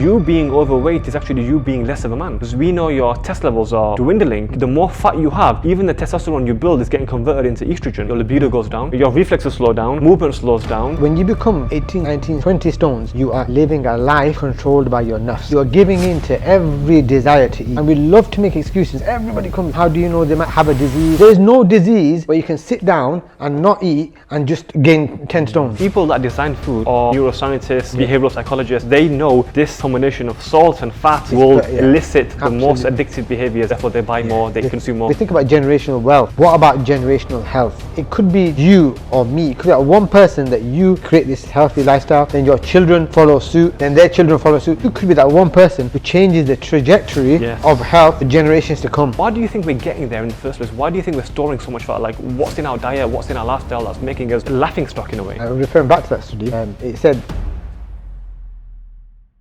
you being overweight is actually you being less of a man. Because we know your test levels are dwindling. The more fat you have, even the testosterone you build is getting converted into estrogen. Your libido goes down, your reflexes slow down, movement slows down. When you become 18, 19, 20 stones, you are living a life controlled by your nafs. You are giving in to every desire to eat. And we love to make excuses. Everybody comes, how do you know they might have a disease? There is no disease where you can sit down and not eat and just gain 10 stones. People that design food are neuroscientists, behavioral psychologists. They know this combination of salt and fat will elicit the most addictive behaviors. Therefore, they buy more, they consume more. We think about generational wealth. What about generational health? It could be you or me. It could be one person that you create this healthy lifestyle, then your children follow suit, then their children follow suit. It could be that one person who changes the trajectory of health for generations to come. Why do you think we're getting there in the first place? Why do you think we're storing so much fat? Like, what's in our diet, what's in our lifestyle that's making us a laughing stock in a way? Referring back to that study, it said,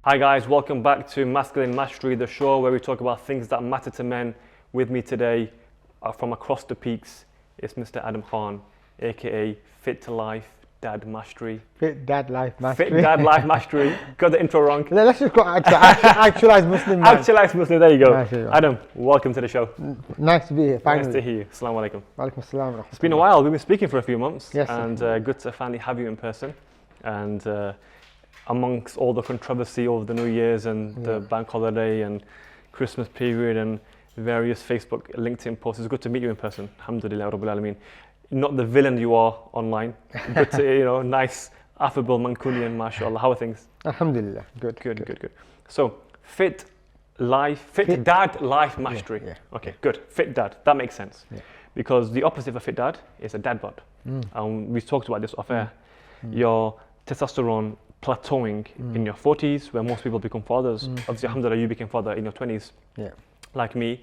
hi guys, welcome back to Masculine Mastery, the show where we talk about things that matter to men. With me today, from across the peaks, it's Mr. Adam Khan, aka Fit to Life Dad Mastery. Fitdadlifemastery. Fitdadlifemastery. Got the intro wrong. Let's just go actualized Muslim man. Actualized Muslim, there you go. Adam, welcome to the show. Nice to be here, finally. Nice to hear you. Assalamu alaikum. Walaikum assalam. It's been a while, we've been speaking for a few months. Yes. And good to finally have you in person. And amongst all the controversy over the New Year's and the bank holiday and Christmas period and various Facebook, LinkedIn posts, it's good to meet you in person. Alhamdulillah Rabbil Alameen. Not the villain you are online, but nice, affable Mancunian, mashallah. How are things? Alhamdulillah, good. So, Fit Dad Life Mastery. Yeah. Okay, good. Fit Dad, that makes sense. Yeah. Because the opposite of a fit dad is a dad bod. We talked about this off air. Your testosterone plateauing in your 40s, where most people become fathers. Obviously, alhamdulillah, you became father in your 20s. Yeah. Like me,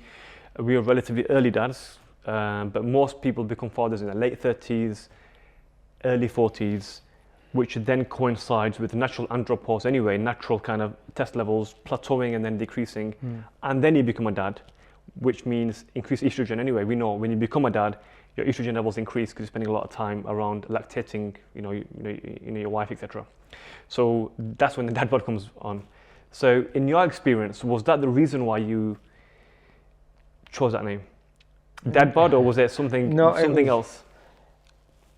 we were relatively early dads, but most people become fathers in their late 30s, early 40s, which then coincides with natural andropause anyway, natural kind of test levels plateauing and then decreasing. And then you become a dad, which means increased estrogen anyway. We know when you become a dad, your estrogen levels increase because you're spending a lot of time around lactating, your wife, etc. So that's when the dad bod comes on. So in your experience, was that the reason why you chose that name? Dad bod, or was there something else?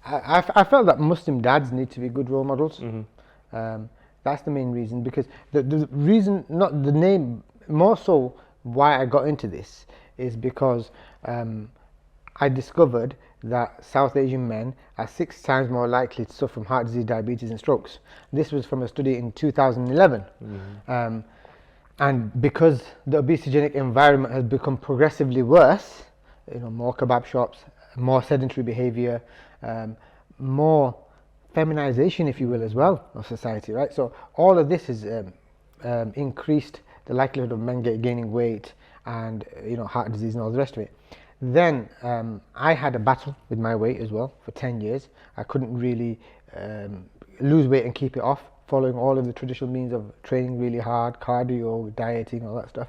I felt that Muslim dads need to be good role models. That's the main reason, because the reason, not the name, more so why I got into this is because I discovered that South Asian men are 6 times more likely to suffer from heart disease, diabetes and strokes. This was from a study in 2011. And because the obesogenic environment has become progressively worse, more kebab shops, more sedentary behavior, more feminization, if you will, as well, of society, right? So all of this has increased the likelihood of men gaining weight and heart disease and all the rest of it. Then I had a battle with my weight as well for 10 years. I couldn't really lose weight and keep it off, following all of the traditional means of training really hard, cardio, dieting, all that stuff.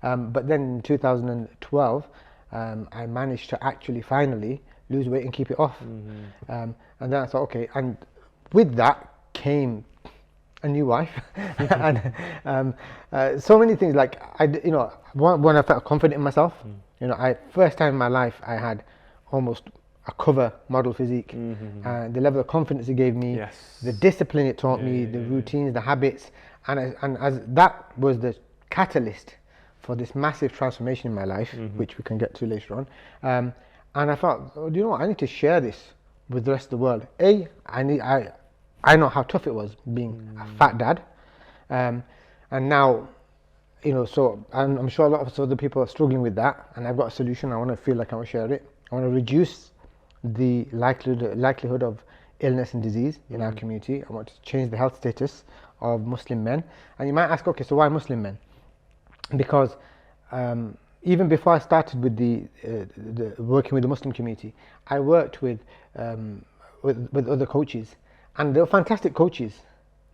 But then in 2012, I managed to actually finally lose weight and keep it off. And then I thought, okay, and with that came a new wife and so many things. Like when I felt confident in myself, first time in my life I had almost a cover model physique, and the level of confidence it gave me, the discipline it taught me, the routines, the habits, and as that was the catalyst for this massive transformation in my life, which we can get to later on. And I thought, do you know what? I need to share this with the rest of the world. I know how tough it was being a fat dad, and now, so I'm sure a lot of other people are struggling with that, and I've got a solution. I want to feel like I want to share it. I want to reduce the likelihood of illness and disease in our community. I want to change the health status of Muslim men. And you might ask, okay, so why Muslim men? Because even before I started with the working with the Muslim community, I worked with other coaches, and they were fantastic coaches,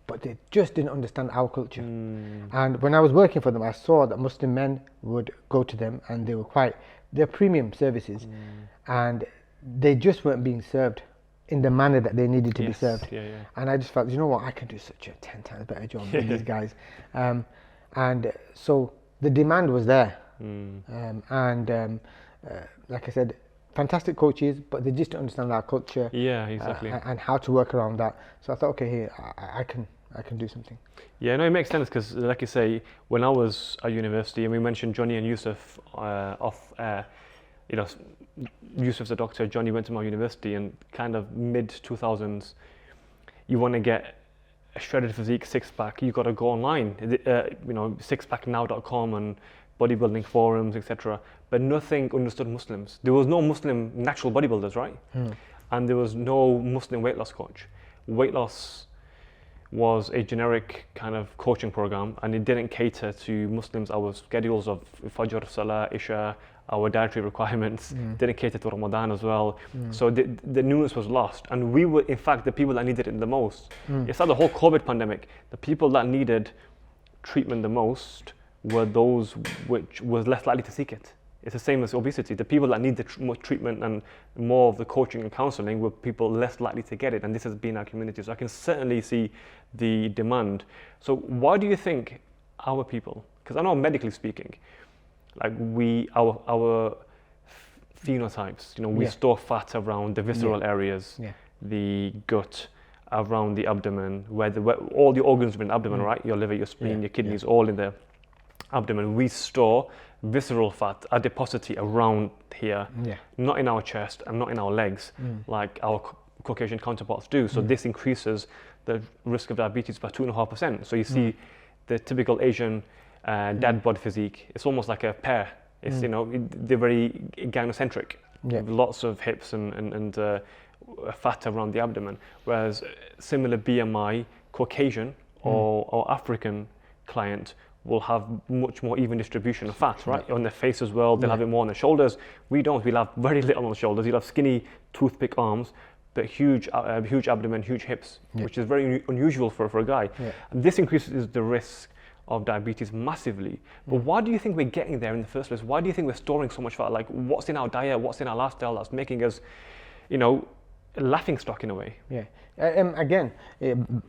but they just didn't understand our culture. And when I was working for them, I saw that Muslim men would go to them, and they're premium services, and they just weren't being served in the manner that they needed to be served. And I just felt, you know what, I can do such a 10 times better job than these guys. And so the demand was there. Mm. Like I said, fantastic coaches, but they just don't understand our culture. Yeah, exactly. And how to work around that. So I thought, okay, here I can do something. Yeah, no, it makes sense because, like you say, when I was at university, and we mentioned Johnny and Yusuf off air, you know, Yusuf's a doctor, Johnny went to my university, and kind of mid 2000s, you want to get a shredded physique, six pack, you got to go online, you know, sixpacknow.com and bodybuilding forums, etc. But nothing understood Muslims. There was no Muslim natural bodybuilders, right? And there was no Muslim weight loss coach. Weight loss was a generic kind of coaching program, and it didn't cater to Muslims. Our schedules of Fajr, Salah, Isha, our dietary requirements didn't cater to Ramadan as well. So the nuance was lost, and we were in fact the people that needed it the most. It's like the whole COVID pandemic. The people that needed treatment the most were those which was less likely to seek it. It's the same as obesity. The people that need the more treatment and more of the coaching and counseling were people less likely to get it, and this has been our community. So I can certainly see the demand. So why do you think our people, because I know medically speaking, like our phenotypes, you know, we store fat around the visceral areas, the gut, around the abdomen, where all the organs are in the abdomen, right? Your liver, your spleen, your kidneys, all in the abdomen. We store visceral fat, adiposity around here, not in our chest and not in our legs, like our Caucasian counterparts do. So this increases the risk of diabetes by 2.5%. So you see the typical Asian dad bod physique. It's almost like a pear. It's you know, they're very gynocentric, with lots of hips and fat around the abdomen. Whereas similar BMI Caucasian or African client will have much more even distribution of fat, right? On their face as well, they'll have it more on their shoulders. We don't, we'll have very little on the shoulders. You'll have skinny toothpick arms, but huge abdomen, huge hips, which is very unusual for a guy. And this increases the risk of diabetes massively. But why do you think we're getting there in the first place? Why do you think we're storing so much fat? Like, what's in our diet, what's in our lifestyle that's making us, you know, a laughing stock in a way? Again,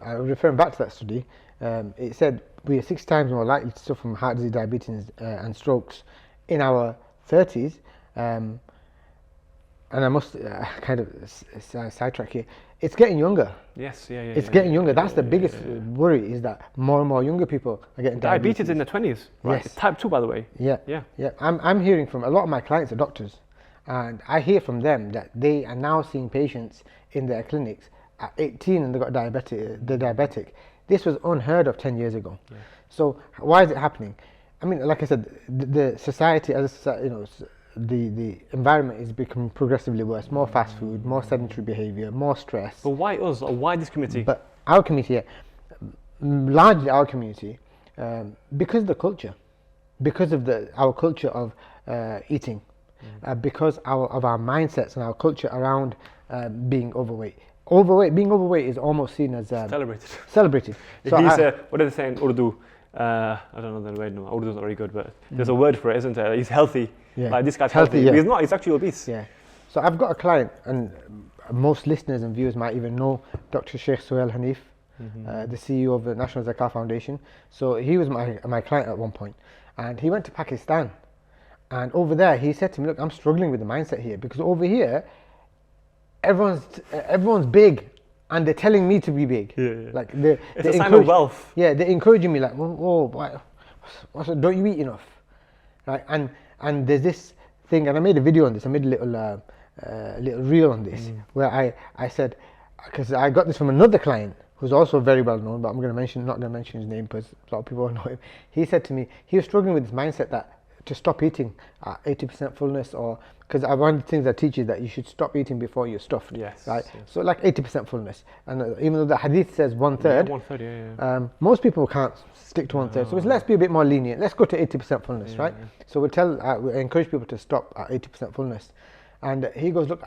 referring back to that study, it said we are 6 times more likely to suffer from heart disease, diabetes, and strokes in our 30s. And I must kind of sidetrack here. It's getting younger. Yes, It's getting younger. That's the biggest worry, is that more and more younger people are getting diabetes in their 20s, right? Yes. Type 2, by the way. I'm hearing from a lot of my clients are doctors, and I hear from them that they are now seeing patients in their clinics at 18 and they're diabetic. This was unheard of 10 years ago. So why is it happening? I mean, like I said, the society, as a society, you know, the environment is becoming progressively worse. More fast food, more sedentary behavior, more stress. But why us? Or why this community? But our community, largely our community, because of the culture, because of our culture of eating, because of our mindsets and our culture around being overweight. Being overweight is almost seen as celebrated. So what do they say in Urdu? I don't know the word. No, Urdu is not very good, but there's a word for it, isn't there? He's healthy. Like, this guy's healthy. He's not. He's actually obese. So I've got a client, and most listeners and viewers might even know Dr. Sheikh Suhail Hanif, the CEO of the National Zakah Foundation. So he was my client at one point, and he went to Pakistan, and over there he said to me, "Look, I'm struggling with the mindset here, because over here everyone's big, and they're telling me to be big. Like it's a sign of wealth. They're encouraging me, like, don't you eat enough, right? And there's this thing, and I made a video on this. I made a little reel on this, where I said, because I got this from another client who's also very well known, but I'm not going to mention his name because a lot of people know him. He said to me he was struggling with this mindset that to stop eating at 80% fullness, or because one of the things I teach is that you should stop eating before you're stuffed. Right? So like 80% fullness, and even though the hadith says 1/3, most people can't stick to 1/3. So let's be a bit more lenient. Let's go to 80% fullness, right? So we encourage people to stop at 80% fullness. And he goes, look,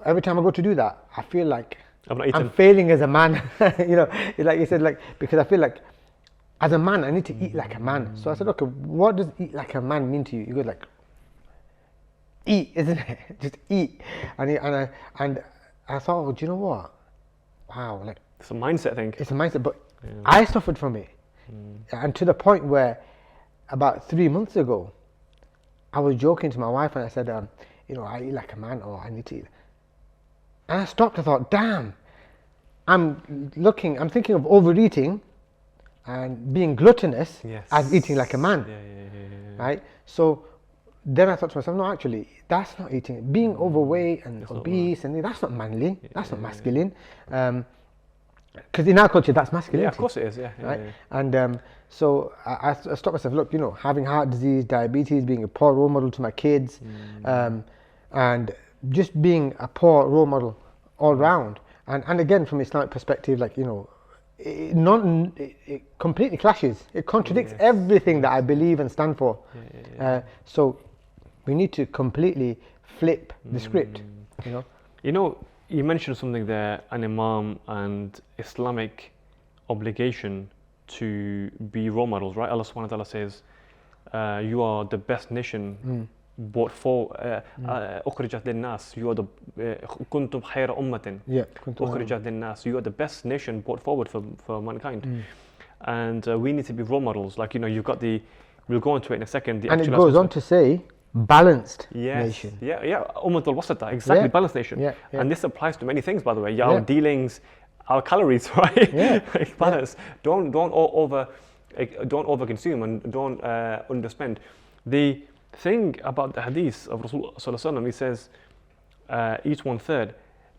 every time I go to do that, I feel like I'm failing as a man. You know, like he said, like, because I feel like as a man I need to eat like a man. So I said, okay, what does eat like a man mean to you? He goes like, eat, isn't it? Just eat. And I thought, well, do you know what? Wow, like, it's a mindset thing. It's a mindset, but I suffered from it, and to the point where about 3 months ago, I was joking to my wife and I said, you know, I eat like a man, or I need to eat. And I stopped, I thought, damn, I'm thinking of overeating and being gluttonous as eating like a man, right? So then I thought to myself, no, actually, that's not eating. Being overweight and obese, and that's not manly, that's not masculine. Because in our culture, that's masculinity. Yeah, of course it is, right? And so I stopped myself, look, you know, having heart disease, diabetes, being a poor role model to my kids, and just being a poor role model all round. And again, from Islamic perspective, like, you know, it completely clashes. It contradicts everything that I believe and stand for. So we need to completely flip the script, you know. You know, you mentioned something there, an imam and Islamic obligation to be role models, right? Allah subhanahu wa ta'ala says, you are the best nation brought for أخرجت للناس. You are the كنتم خير أمة أخرجت للناس. You are the best nation brought forward for mankind. And we need to be role models. Like, you know, you've got we'll go into it in a second. And it goes on to say, balanced nation. Ummah al-Wasata, exactly, balanced nation. And this applies to many things, by the way. Our dealings, our calories, right? Balance. Don't over consume and don't underspend. The thing about the hadith of Rasulullah, he says, eat 1/3.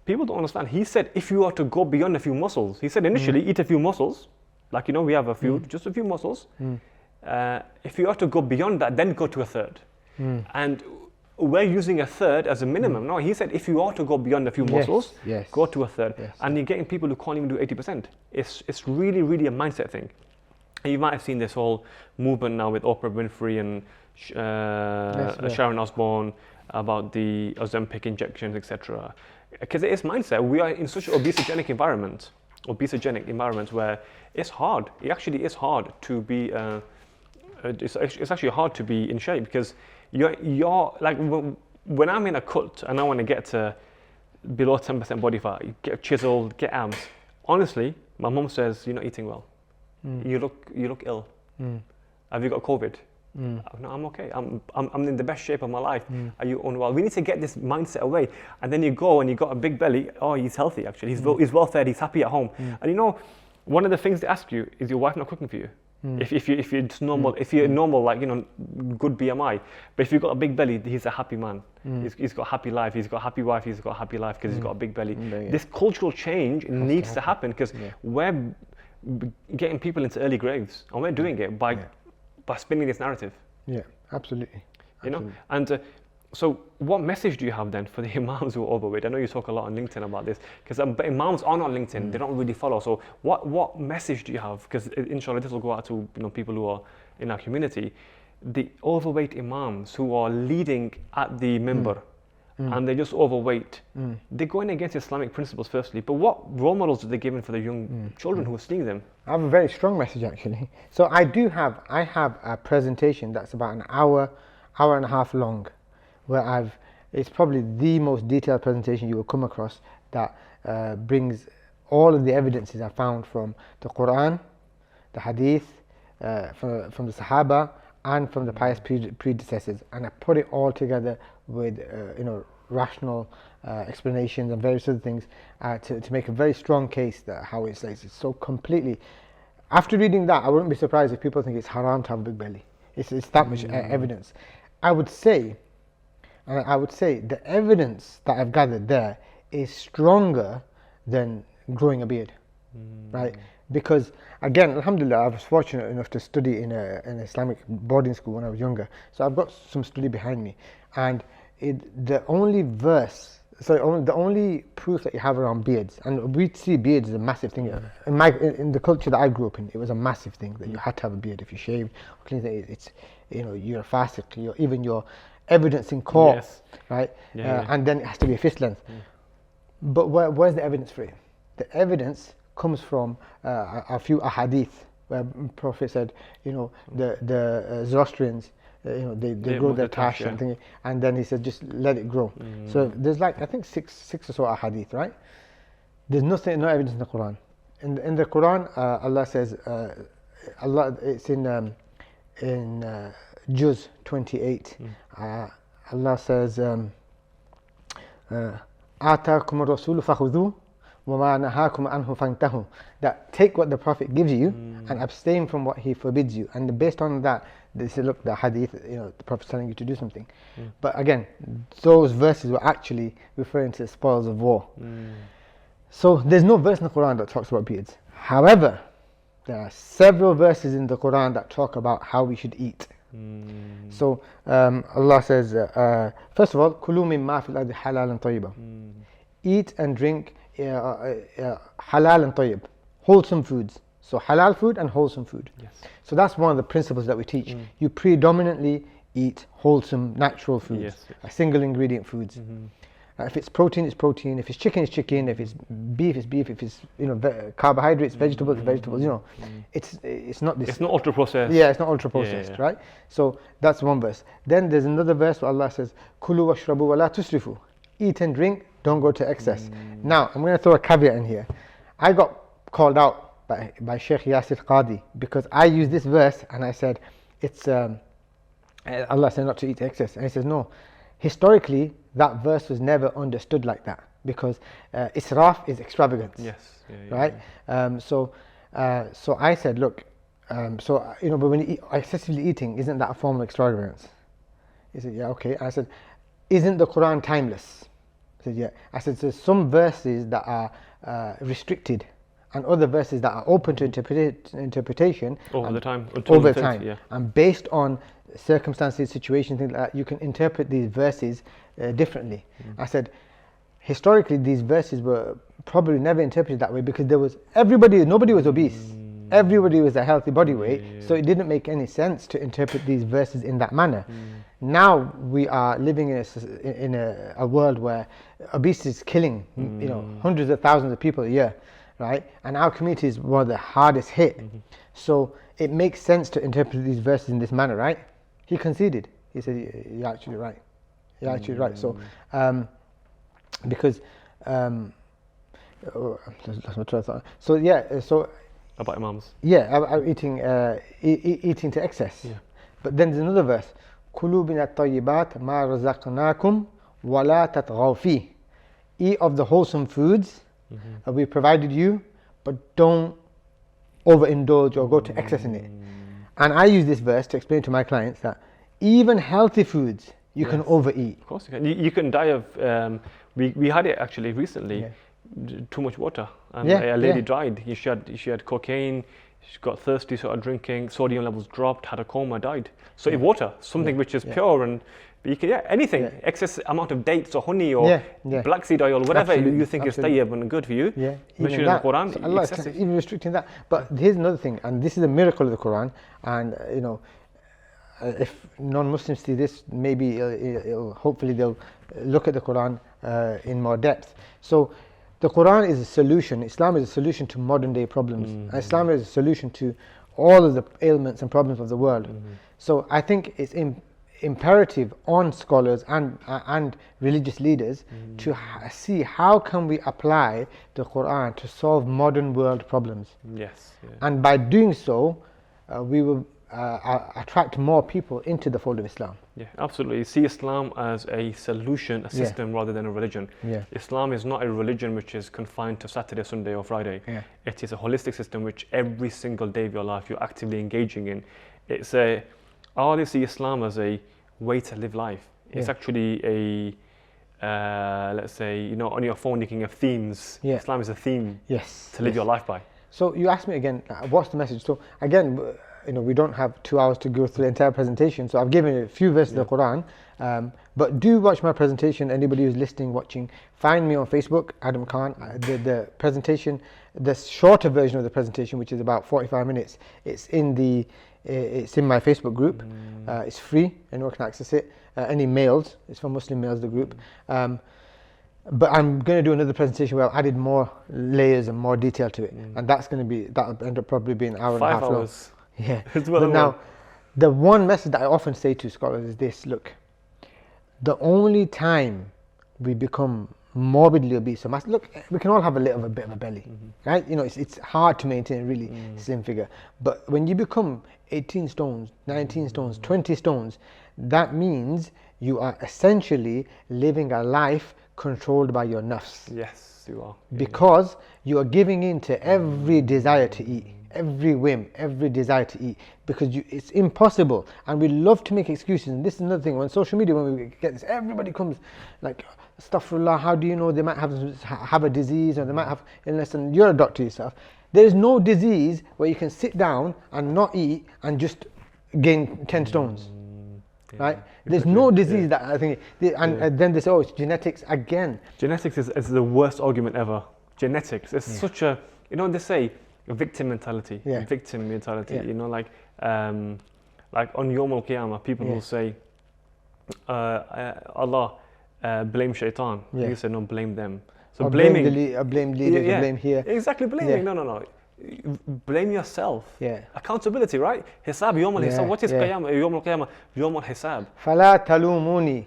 People don't understand. He said, if you are to go beyond a few muscles, he said initially, eat a few muscles. Like, you know, we have a few, just a few muscles. If you are to go beyond that, then go to 1/3. And we're using 1/3 as a minimum. No, he said if you are to go beyond a few muscles, go to 1/3. And you're getting people who can't even do 80%. It's really, really a mindset thing. And you might have seen this whole movement now with Oprah Winfrey and Sharon Osbourne about the Ozempic injections, etc. Because it is mindset. We are in such an obesogenic environment where it's hard. It actually is hard to be. It's actually hard to be in shape because you're like when I'm in a cut and I want to get to below 10% body fat, get chiseled, get abs. Honestly, my mum says you're not eating well. You look ill. Have you got COVID? No, I'm okay. I'm in the best shape of my life. Are you unwell? We need to get this mindset away. And then you go and you got a big belly. Oh, he's healthy actually. He's well fed. He's happy at home. And you know, one of the things they ask you is your wife not cooking for you? If you're just normal, if you're normal, like, you know, good BMI, but if you've got a big belly, he's a happy man. He's got a happy life. He's got a happy wife. He's got a happy life because he's got a big belly. This cultural change needs to happen because we're getting people into early graves, and we're doing it by spinning this narrative. Yeah, absolutely. You know, and so what message do you have then for the imams who are overweight? I know you talk a lot on LinkedIn about this, because imams are not on LinkedIn, they don't really follow. So what message do you have? Because inshallah this will go out to, you know, people who are in our community. The overweight imams who are leading at the minbar and they're just overweight, they're going against Islamic principles firstly, but what role models are they giving for the young children who are seeing them? I have a very strong message actually. So I have a presentation that's about an hour and a half long, where it's probably the most detailed presentation you will come across that brings all of the evidences I found from the Quran, the Hadith, from the Sahaba, and from the pious predecessors, and I put it all together with you know, rational explanations and various other things to make a very strong case that how it's so completely. After reading that, I wouldn't be surprised if people think it's haram to have a big belly. It's that much evidence. I would say the evidence that I've gathered there is stronger than growing a beard, right? Because again, alhamdulillah, I was fortunate enough to study in an Islamic boarding school when I was younger, so I've got some study behind me, and the only proof that you have around beards, and we see beards as a massive thing. In the culture that I grew up in, it was a massive thing that you had to have a beard. If you shaved or clean it, it's, you know, you're a fasik, even your evidence in court, right? And then it has to be a fist length. But where's the evidence for it? The evidence comes from a few ahadith where Prophet said, you know, the Zoroastrians, you know, they grow their tash and thing, and then he said just let it grow. So there's like, I think six or so ahadith, right? There's no evidence in the Quran. In the Quran, Allah says, it's in in Juz 28, Allah says, آتاكم الرسول فخذوه وما نهاكم عنه فانتهوا. That take what the Prophet gives you and abstain from what he forbids you. And based on that, they say, look, the hadith, the Prophet's telling you to do something. But again, those verses were actually referring to the spoils of war. So there's no verse in the Quran that talks about beards. However, there are several verses in the Quran that talk about how we should eat. So Allah says, first of all, كُلُوا مِمَّا فِي الْأَرْضِ حَلَالًا طَيِّبًا. Eat and drink halal and tayyib, wholesome foods. So halal food and wholesome food. Yes. So that's one of the principles that we teach. You predominantly eat wholesome, natural foods, Yes, yes. Single ingredient foods. If it's protein, it's protein. If it's chicken, it's chicken. If it's beef, it's beef. If it's carbohydrates, vegetables, vegetables. It's not this. It's not ultra processed. Yeah, it's not ultra processed, right? So that's one verse. Then there's another verse where Allah says, "Kulu washrabu wa la tusrifu." Eat and drink, don't go to excess. Now I'm going to throw a caveat in here. I got called out by Sheikh Yasir Qadi because I used this verse and I said it's Allah said not to eat excess, and he says no. Historically, that verse was never understood like that because israf is extravagance. Yes. Right. So I said, look. But when you eat, excessively eating, isn't that a form of extravagance? He said, yeah, okay. I said, isn't the Quran timeless? I said, yeah. I said, there's some verses that are restricted and other verses that are open to interpretation Over time. Yeah. And based on circumstances, situations, things like that, you can interpret these verses differently. I said, historically, these verses were probably never interpreted that way because nobody was obese. Everybody was a healthy body weight, so it didn't make any sense to interpret these verses in that manner. Now we are living in a world where obesity is killing hundreds of thousands of people a year, right? And our community is one of the hardest hit. So it makes sense to interpret these verses in this manner, right? He conceded. He said, "You're actually right. You're actually right." So because that's my train of thought. So yeah, so. About Imams. Yeah, about eating to excess. Yeah. But then there's another verse. كُلُوا مِنَ الطَّيِّبَاتِ مَا رَزَقْنَاكُمْ وَلَا تَطْغَوْا فِيهِ. Eat of the wholesome foods that we provided you, but don't overindulge or go to excess in it. And I use this verse to explain to my clients that even healthy foods you can overeat. Of course you can. You can die of. We had it actually recently. Yeah. Too much water, and a lady died. She had cocaine. She got thirsty, started drinking. Sodium levels dropped. Had a coma, died. So if water, something which is pure, and you can anything excess amount of dates or honey or black seed oil, whatever you think is tayyib and good for you. Yeah, mentioned in the Quran. So Allah is even restricting that. But here's another thing, and this is a miracle of the Quran. And if non-Muslims see this, maybe hopefully they'll look at the Quran in more depth. So. The Quran is a solution. Islam is a solution to modern day problems. And Islam is a solution to all of the ailments and problems of the world. So I think it's imperative on scholars and religious leaders to see how can we apply the Quran to solve modern world problems. Yes. Yeah. And by doing so, we will attract more people into the fold of Islam. Yeah, absolutely. See Islam as a solution, a system rather than a religion. Yeah. Islam is not a religion which is confined to Saturday, Sunday or Friday. Yeah. It is a holistic system which every single day of your life you're actively engaging in. I always see Islam as a way to live life. It's actually let's say, on your phone you can have themes. Yeah. Islam is a theme to live your life by. So you asked me again, what's the message? So again, we don't have 2 hours to go through the entire presentation, so I've given a few verses of the Quran. But do watch my presentation. Anybody who's listening, watching, find me on Facebook, Adam Khan. The presentation, the shorter version of the presentation, which is about 45 minutes, it's in my Facebook group. It's free, anyone can access it. Any males, it's for Muslim males, the group. But I'm going to do another presentation where I've added more layers and more detail to it, and that'll end up probably being an hour and a half long. 5 hours. Yeah. But now, the one message that I often say to scholars is this: look, the only time we become morbidly obese. So look, we can all have a bit of a belly, right? You know, it's hard to maintain a really slim figure. But when you become 18 stones, 19 stones, 20 stones, that means you are essentially living a life controlled by your nafs. Yes, you are. Because you are giving in to every desire to eat, every whim, every desire to eat, because it's impossible. And we love to make excuses. And this is another thing, on social media, when we get this, everybody comes like, astaghfirullah, how do you know they might have a disease, or they might have illness, and you're a doctor yourself. There is no disease where you can sit down and not eat and just gain 10 stones. Right? There's no disease that I think, and then they say, oh, it's genetics again. Genetics is the worst argument ever. Genetics, it's such a, you know, they say victim mentality. Victim mentality. You know, like on Yawm al-Qiyamah, people will say, Allah, blame shaitan. You say, no, blame them. So blaming, blame leaders, blame here. Exactly, blaming. No. Blame yourself. Accountability, right? Hisab, Yawm al-Hisab. What is Qiyamah? Yawm al-Qiyamah, Yawm al-Hisab. Fala talumuni.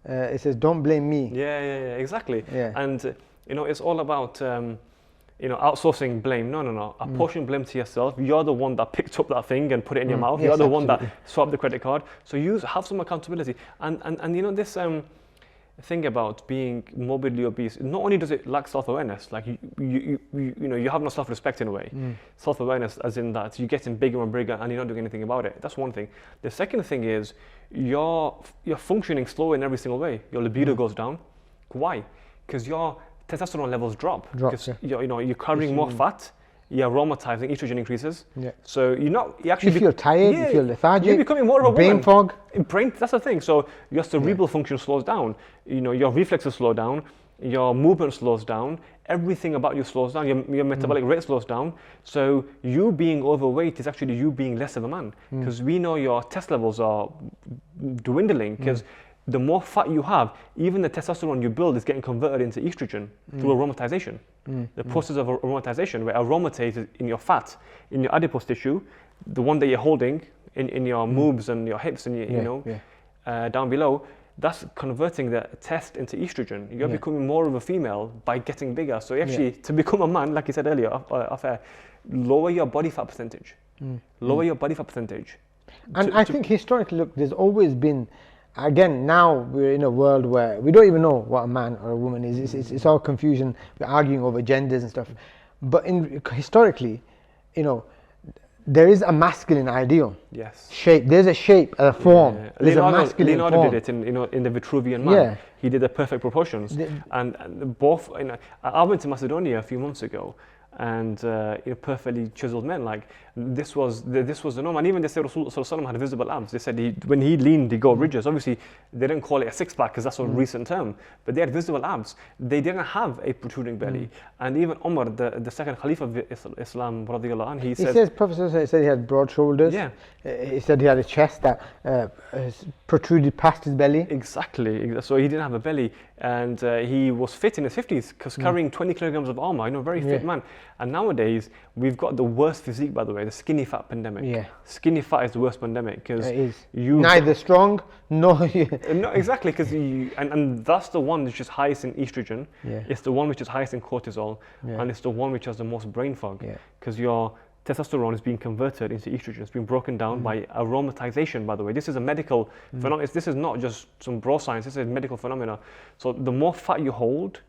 It says, don't blame me. Exactly. And you know, it's all about you know, outsourcing blame. No. Apportion blame to yourself. You're the one that picked up that thing and put it in your mouth. You're the one that swiped the credit card. So have some accountability. And you know, this thing about being morbidly obese, not only does it lack self-awareness, like you know, you have no self-respect in a way. Self-awareness as in that you're getting bigger and bigger and you're not doing anything about it. That's one thing. The second thing is you're functioning slower in every single way. Your libido goes down. Why? Because your testosterone levels drop. Because you're carrying more fat. You're aromatizing, estrogen increases. So you feel tired, you feel lethargic, you're becoming more of a brain fog. That's the thing. So your cerebral function slows down. You know, your reflexes slow down, your movement slows down, everything about you slows down, your metabolic rate slows down. So you being overweight is actually you being less of a man. Because we know your test levels are dwindling, because the more fat you have, even the testosterone you build is getting converted into estrogen through aromatization. The process of aromatization, where aromatase is in your fat, in your adipose tissue, the one that you're holding in your moobs and your hips and down below, that's converting the test into estrogen. You're becoming more of a female by getting bigger. So actually, to become a man, like you said earlier, lower your body fat percentage. Lower your body fat percentage. And I think historically, look, there's always been, again, now we're in a world where we don't even know what a man or a woman is. It's all confusion. We're arguing over genders and stuff. But historically, you know, there is a masculine ideal. Shape. There's a shape, a form. There's a masculine Leonardo form. did it in the Vitruvian Man. He did the perfect proportions. And both, you know, I went to Macedonia a few months ago, and perfectly chiseled men. Like this was the norm. And even they said Rasulullah had visible abs. They said when he leaned, he got ridges. Obviously, they didn't call it a six-pack because that's a recent term, but they had visible abs. They didn't have a protruding belly. And even Umar, the second Caliph of Islam, radiallahu anhu, he said, Prophet said he had broad shoulders. He said he had a chest that protruded past his belly. Exactly. So he didn't have a belly, and he was fit in his 50s, because carrying 20 kilograms of armor, very fit man. And nowadays, we've got the worst physique, by the way, the skinny fat pandemic. Skinny fat is the worst pandemic, because you neither strong nor no, exactly, because and that's the one which is highest in estrogen. It's the one which is highest in cortisol, and it's the one which has the most brain fog, because your testosterone is being converted into estrogen. It's being broken down by aromatization, by the way. This is a medical phenomenon. This is not just some bro science. This is a medical phenomena. So the more fat you hold,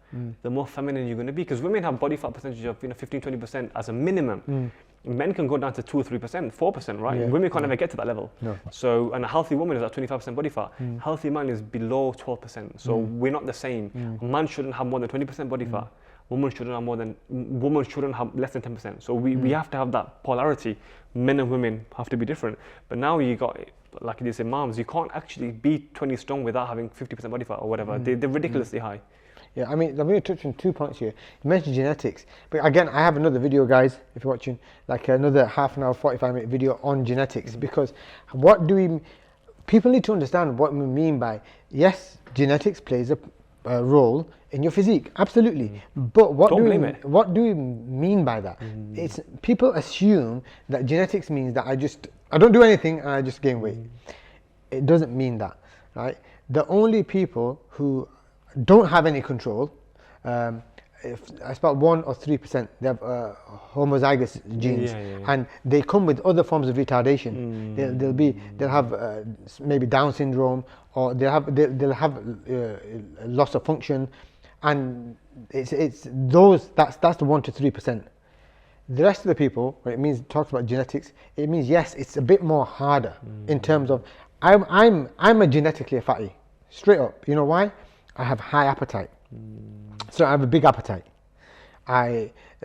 the more feminine you're going to be. Because women have body fat percentage of 15-20% as a minimum. Men can go down to 2 or 3%, 4%, right? Women can't ever get to that level. So, and a healthy woman is at 25% body fat. Healthy man is below 12%. So we're not the same. A man shouldn't have more than 20% body fat. Women shouldn't have less than 10%. So we have to have that polarity. Men and women have to be different. But now you got, like these Imams, you can't actually be 20 strong without having 50% body fat or whatever. They're ridiculously high. I mean, I'm going to touch on 2 points here. You mentioned genetics, but again, I have another video, guys, if you're watching, like another half an hour, 45-minute video on genetics, because people need to understand what we mean by, yes, genetics plays a role in your physique, absolutely. But what do we mean by that? It's people assume that genetics means that I don't do anything and I just gain weight. It doesn't mean that, right? The only people who don't have any control. If it's about 1 or 3%, they have homozygous genes, and they come with other forms of retardation. They'll have maybe Down syndrome, or they'll have loss of function, and it's those that's the 1 to 3%. The rest of the people, when it talks about genetics, it means yes, it's a bit more harder in terms of I'm a genetically a fatty, straight up. You know why? I have high appetite. So I have a big appetite.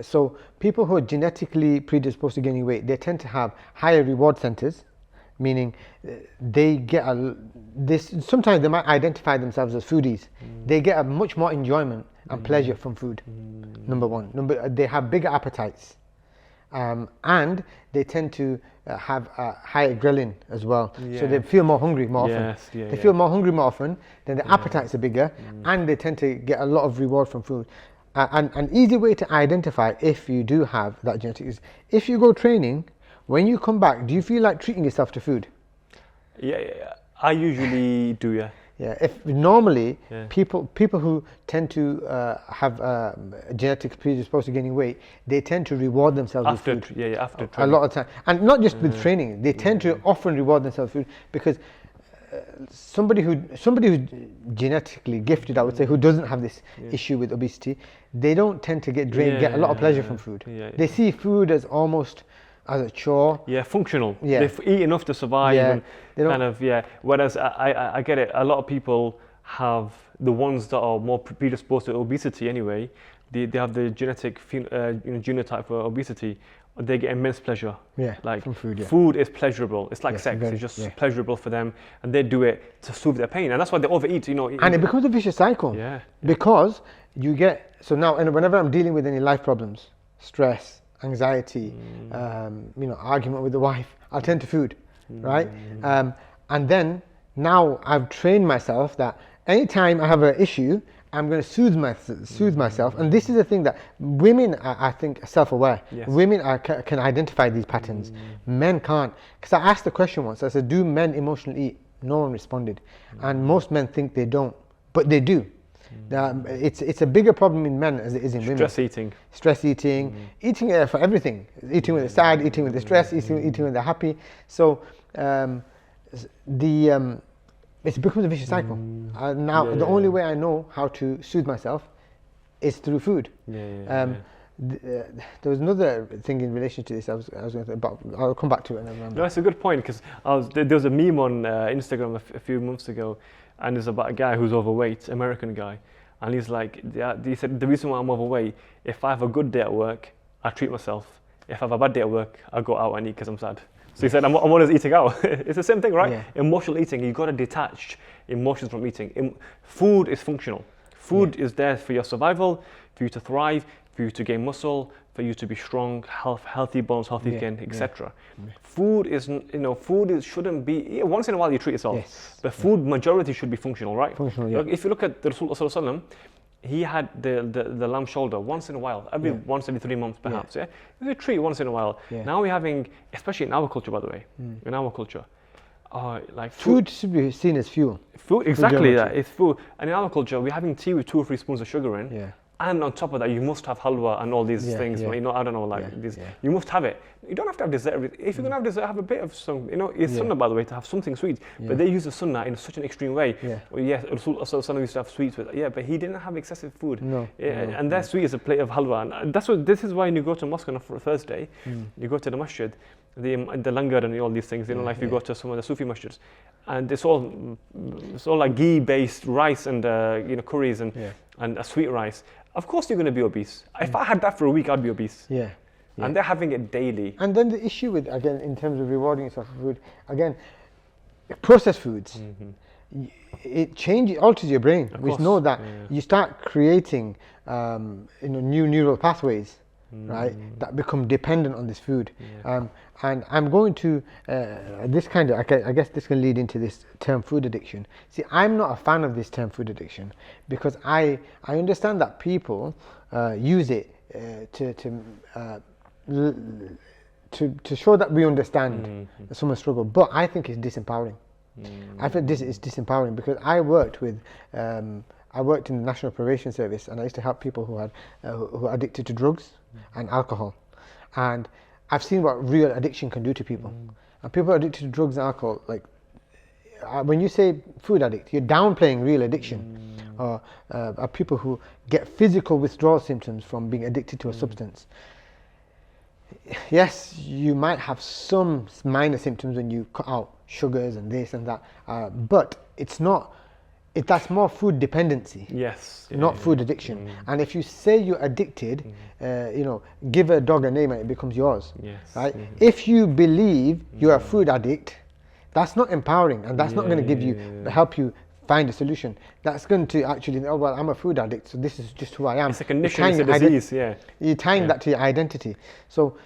So people who are genetically predisposed to gaining weight, they tend to have higher reward centers, meaning they get sometimes they might identify themselves as foodies. They get a much more enjoyment and pleasure from food. Number one. They have bigger appetites. And they tend to have higher ghrelin as well, so they feel more hungry more often. They feel more hungry more often, then the appetites are bigger, and they tend to get a lot of reward from food. And an easy way to identify if you do have that genetic is if you go training, when you come back, do you feel like treating yourself to food? Yeah. I usually do, yeah. Yeah, if normally people who tend to have genetics predisposed to gaining weight, they tend to reward themselves with food. After training. A lot of time, and not just with training. They tend to often reward themselves with food because somebody who's genetically gifted, I would say, who doesn't have this issue with obesity, they don't tend to get a lot of pleasure from food. They see food as almost as a chore. Functional. They eat enough to survive. Whereas I get it. A lot of people have, the ones that are more predisposed to obesity anyway, they have the genetic genotype for obesity. They get immense pleasure. From food. Food is pleasurable. It's like sex. It's just pleasurable for them, and they do it to soothe their pain, and that's why they overeat. And it becomes a vicious cycle. Because you get now, and whenever I'm dealing with any life problems, stress, anxiety, argument with the wife, I'll turn to food, right? And then now I've trained myself that anytime I have an issue, I'm going to soothe myself. And this is the thing that women are, I think, self-aware. Women can identify these patterns. Men can't. Because I asked the question once, I said, do men emotionally eat? No one responded. And most men think they don't, but they do. It's a bigger problem in men as it is in women. Stress eating, eating for everything. Eating when they're sad, eating when they're stressed, eating when they're happy. So it becomes a vicious cycle. The only way I know how to soothe myself is through food. There was another thing in relation to this I was going to about. I'll come back to it. No, it's a good point, because there was a meme on Instagram a few months ago, and it's about a guy who's overweight, American guy, and he's like, he said, the reason why I'm overweight, if I have a good day at work, I treat myself. If I have a bad day at work, I go out and eat because I'm sad. So he said, I'm always eating out. It's the same thing, right? Emotional eating, you've got to detach emotions from eating. Food is functional. Food is there for your survival, for you to thrive, for you to gain muscle, for you to be strong, healthy bones, healthy skin, etc. Food is, shouldn't be, once in a while you treat yourself, but food majority should be functional, right? Look, if you look at the Rasul, he had the lamb shoulder once in a while, once every 3 months perhaps. It was a treat once in a while. Now we're having, especially in our culture, by the way, in our culture, like food should be seen as fuel. Food, exactly that. It's food, and in our culture, we're having tea with 2 or 3 spoons of sugar in. And on top of that, you must have halwa and all these things. I don't know, this. You must have it. You don't have to have dessert. If you're gonna have dessert, have a bit of some. It's sunnah, by the way, to have something sweet. But they use the sunnah in such an extreme way. Rasul used to have sweets with. But he didn't have excessive food. And their sweet is a plate of halwa. And this is why when you go to mosque on a Thursday, you go to the masjid, the langar and all these things. Like if you go to some of the Sufi masjids, and it's all like ghee-based rice and curries and a sweet rice. Of course you're going to be obese. If I had that for a week, I'd be obese. And they're having it daily. And then the issue with, again, in terms of rewarding yourself for food, again, processed foods, it alters your brain. We know that you start creating new neural pathways, right, that become dependent on this food. And I'm going to, this kind of, I guess this can lead into this term food addiction. See, I'm not a fan of this term food addiction because I understand that people use it to show that we understand someone's struggle, but I think it's disempowering. I think this is disempowering because I worked with I worked in the National Probation Service, and I used to help people who were addicted to drugs and alcohol. And I've seen what real addiction can do to people. And people addicted to drugs and alcohol, like when you say food addict, you're downplaying real addiction. Or people who get physical withdrawal symptoms from being addicted to a substance. Yes, you might have some minor symptoms when you cut out sugars and this and that, but it's not. That's more food dependency. Yes. Not food addiction. And if you say you're addicted, give a dog a name and it becomes yours. Yes. Right? If you believe you're a food addict, that's not empowering, and that's not going to give you help you find a solution. That's going to actually, oh well, I'm a food addict, so this is just who I am. It's a condition, it's a disease. You're tying that to your identity. So,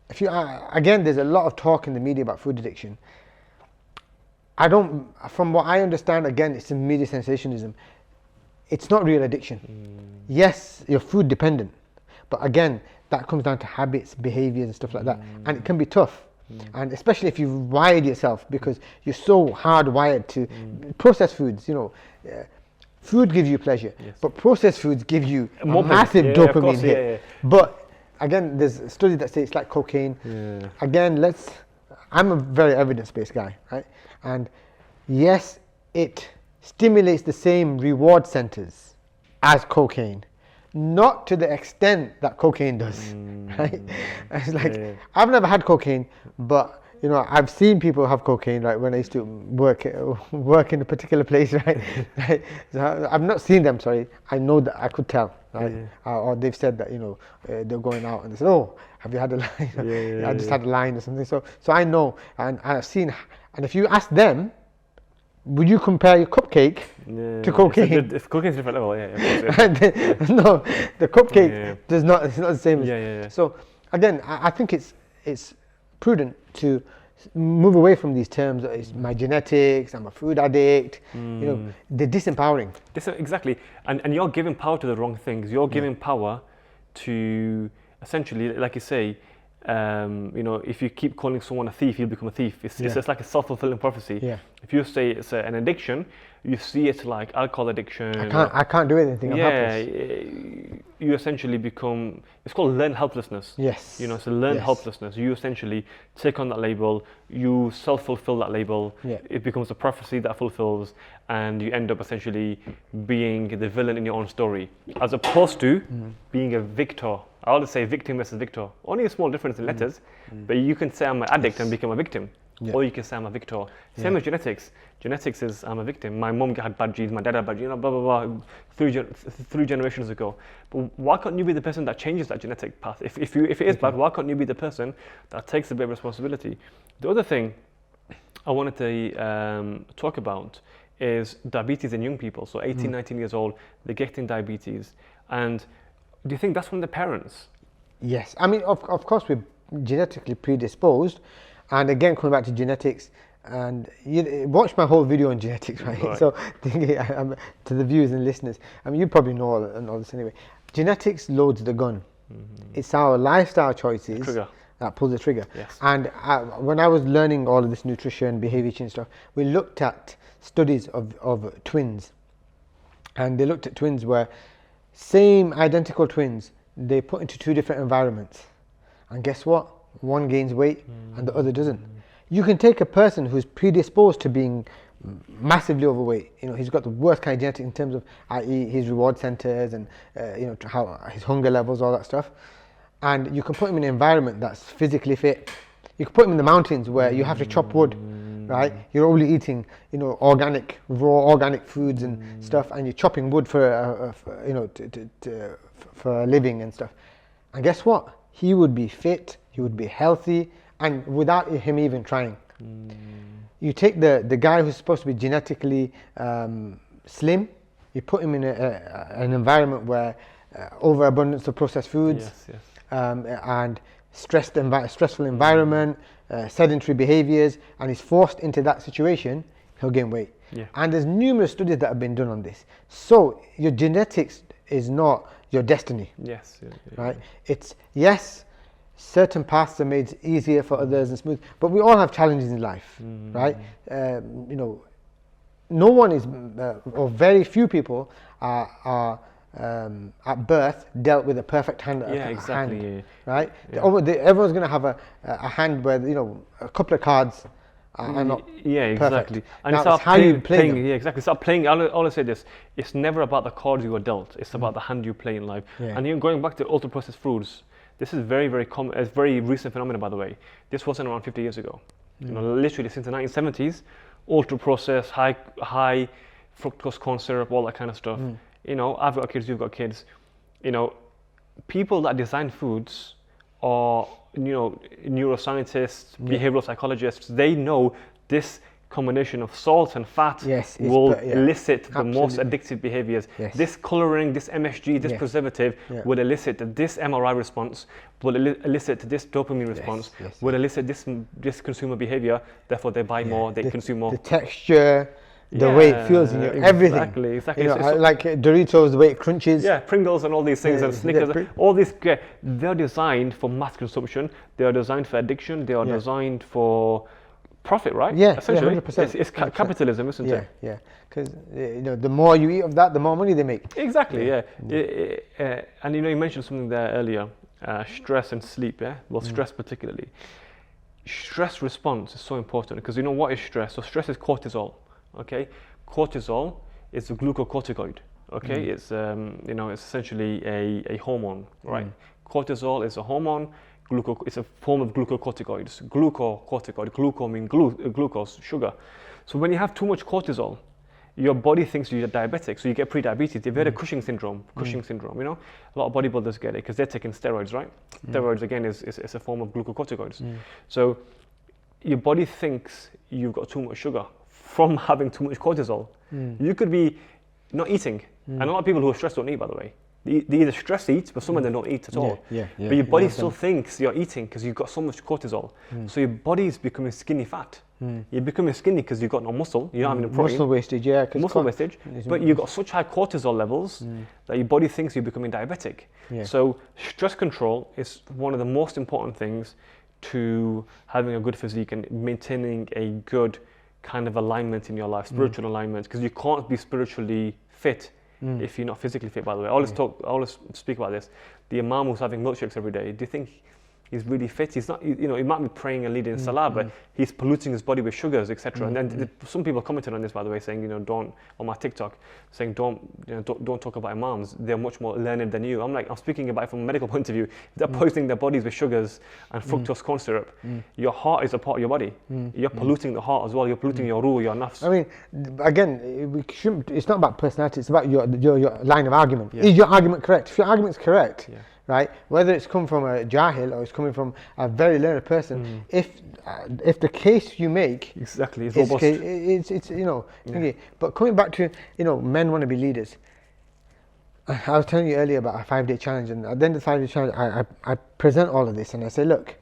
if you again, there's a lot of talk in the media about food addiction. From what I understand, again, it's a media sensationalism. It's not real addiction. Yes, you're food dependent, but again, that comes down to habits, behaviors, and stuff like that, and it can be tough. And especially if you've wired yourself, because you're so hardwired to processed foods. Food gives you pleasure, but processed foods give you a massive dopamine hit. But again, there's a study that says it's like cocaine. Again, I'm a very evidence-based guy, right? And yes, it stimulates the same reward centers as cocaine, not to the extent that cocaine does, right? It's like, I've never had cocaine, but I've seen people have cocaine, right? When I used to work in a particular place, right? So I've not seen them, sorry. I know that I could tell, right? Or they've said that, they're going out and they said, oh, have you had a line? I just had a line or something. So I know, and I've seen, and if you ask them, would you compare your cupcake to cocaine? If cocaine's a different level, No, the cupcake does not. It's not the same as. So again, I think it's prudent to move away from these terms. It's my genetics. I'm a food addict. They're disempowering. Exactly, and you're giving power to the wrong things. You're giving power to essentially, like you say. If you keep calling someone a thief, he'll become a thief. It's just like a self-fulfilling prophecy. If you say it's an addiction, you see it like alcohol addiction. I can't do anything. I'm helpless. You essentially become. It's called learned helplessness. Yes. It's a learned helplessness. You essentially take on that label. You self-fulfill that label. It becomes a prophecy that fulfills, and you end up essentially being the villain in your own story, as opposed to being a victor. I always say victim versus victor. Only a small difference in letters, but you can say I'm an addict and become a victim, or you can say I'm a victor. Same as genetics. Genetics is I'm a victim. My mom had bad genes, my dad had bad genes, blah blah blah. Three generations ago. But why can't you be the person that changes that genetic path? If it is bad, why can't you be the person that takes a bit of responsibility? The other thing I wanted to talk about is diabetes in young people. So 18, 19 years old, they're getting diabetes, and do you think that's from the parents? Yes. I mean, of course, we're genetically predisposed. And again, coming back to genetics, and you watch my whole video on genetics, right? So, to the viewers and listeners, I mean, you probably know all this anyway. Genetics loads the gun. It's our lifestyle choices that pull the trigger. And when I was learning all of this nutrition, behavior change stuff, we looked at studies of twins. And they looked at twins where same identical twins, they put into two different environments, and guess what? One gains weight and the other doesn't. You can take a person who's predisposed to being massively overweight. He's got the worst kind of genetic in terms of his reward centers and how his hunger levels, all that stuff. And you can put him in an environment that's physically fit. You can put him in the mountains where you have to chop wood, right? You're only eating, organic, raw organic foods and stuff, and you're chopping wood for a living and stuff. And guess what? He would be fit, he would be healthy, and without him even trying. You take the guy who's supposed to be genetically slim, you put him in an environment where overabundance of processed foods, and stressful environment, sedentary behaviors, and he's forced into that situation, he'll gain weight. And there's numerous studies that have been done on this. So your genetics is not your destiny. Right? It's, certain paths are made easier for others and smooth, but we all have challenges in life, right? no one is, or very few people are at birth dealt with a perfect hand. Yeah, exactly. Hand, Yeah. right? Yeah. Everyone's going to have a hand where, you know, a couple of cards are not Yeah, exactly. perfect. And Now, it's about it's how you play them. Yeah, exactly. Start playing. I'll always say this: it's never about the cards you were dealt. It's about the hand you play in life. Yeah. And going back to ultra processed foods, this is very, very common. It's very recent phenomenon, by the way. This wasn't around 50 years ago. You know, literally since the 1970s, ultra processed, high fructose corn syrup, all that kind of stuff. You know, I've got kids, you've got kids. You know, people that design foods are, you know, neuroscientists, behavioral psychologists. They know this combination of salt and fat will elicit the most addictive behaviors. Yes. This coloring, this MSG, this preservative will elicit this MRI response, will elicit this dopamine response, will elicit this consumer behavior. Therefore, they buy more, they consume more. The texture, the way it feels in your everything. Exactly. You know, like Doritos, the way it crunches. Yeah, Pringles and all these things, and Snickers. All these, they're designed for mass consumption. They are designed for addiction. They are designed for profit, right? Yeah, essentially. 100%. It's capitalism, isn't it? Yeah, because you know, the more you eat of that, the more money they make. Exactly. Yeah. And you know, you mentioned something there earlier: stress and sleep. Yeah. Well, stress particularly. Stress response is so important because you know what is stress? So stress is cortisol. Okay, cortisol is a glucocorticoid. Okay, it's you know, it's essentially a hormone, right? Cortisol is a hormone. It's a form of glucocorticoids. Gluco means glucose, sugar. So when you have too much cortisol, your body thinks you're diabetic, so you get pre-diabetes. You've had a Cushing syndrome, you know? A lot of bodybuilders get it because they're taking steroids, right? Steroids, again, is a form of glucocorticoids. So your body thinks you've got too much sugar from having too much cortisol. You could be not eating. And a lot of people who are stressed don't eat, by the way. They either stress eat, but some of them don't eat at all. But your body still thinks you're eating because you've got so much cortisol. So your body is becoming skinny fat. You're becoming skinny because you've got no muscle. You're not having the protein. Muscle wastage, Muscle wastage. But you've got such high cortisol levels that your body thinks you're becoming diabetic. So stress control is one of the most important things to having a good physique and maintaining a good kind of alignment in your life, spiritual alignment, because you can't be spiritually fit if you're not physically fit, by the way. I always speak about this. The Imam who's having milkshakes every day, do you think he's really fit? He's not, you know, he might be praying and leading salah, but he's polluting his body with sugars, etc. And then some people commented on this, by the way, saying, you know, don't, on my TikTok, saying don't talk about Imams. They're much more learned than you. I'm like, I'm speaking about it from a medical point of view. If they're poisoning their bodies with sugars and fructose corn syrup, your heart is a part of your body. You're polluting the heart as well. You're polluting your ruh, your nafs. I mean, again, it's not about personality. It's about your line of argument. Is your argument correct? If your argument's correct, right, whether it's come from a jahil or it's coming from a very learned person, if the case you make is robust, it's you know. But coming back to, you know, men want to be leaders. I was telling you earlier about a 5-day challenge, and at the end of the 5-day challenge, I present all of this and I say, look,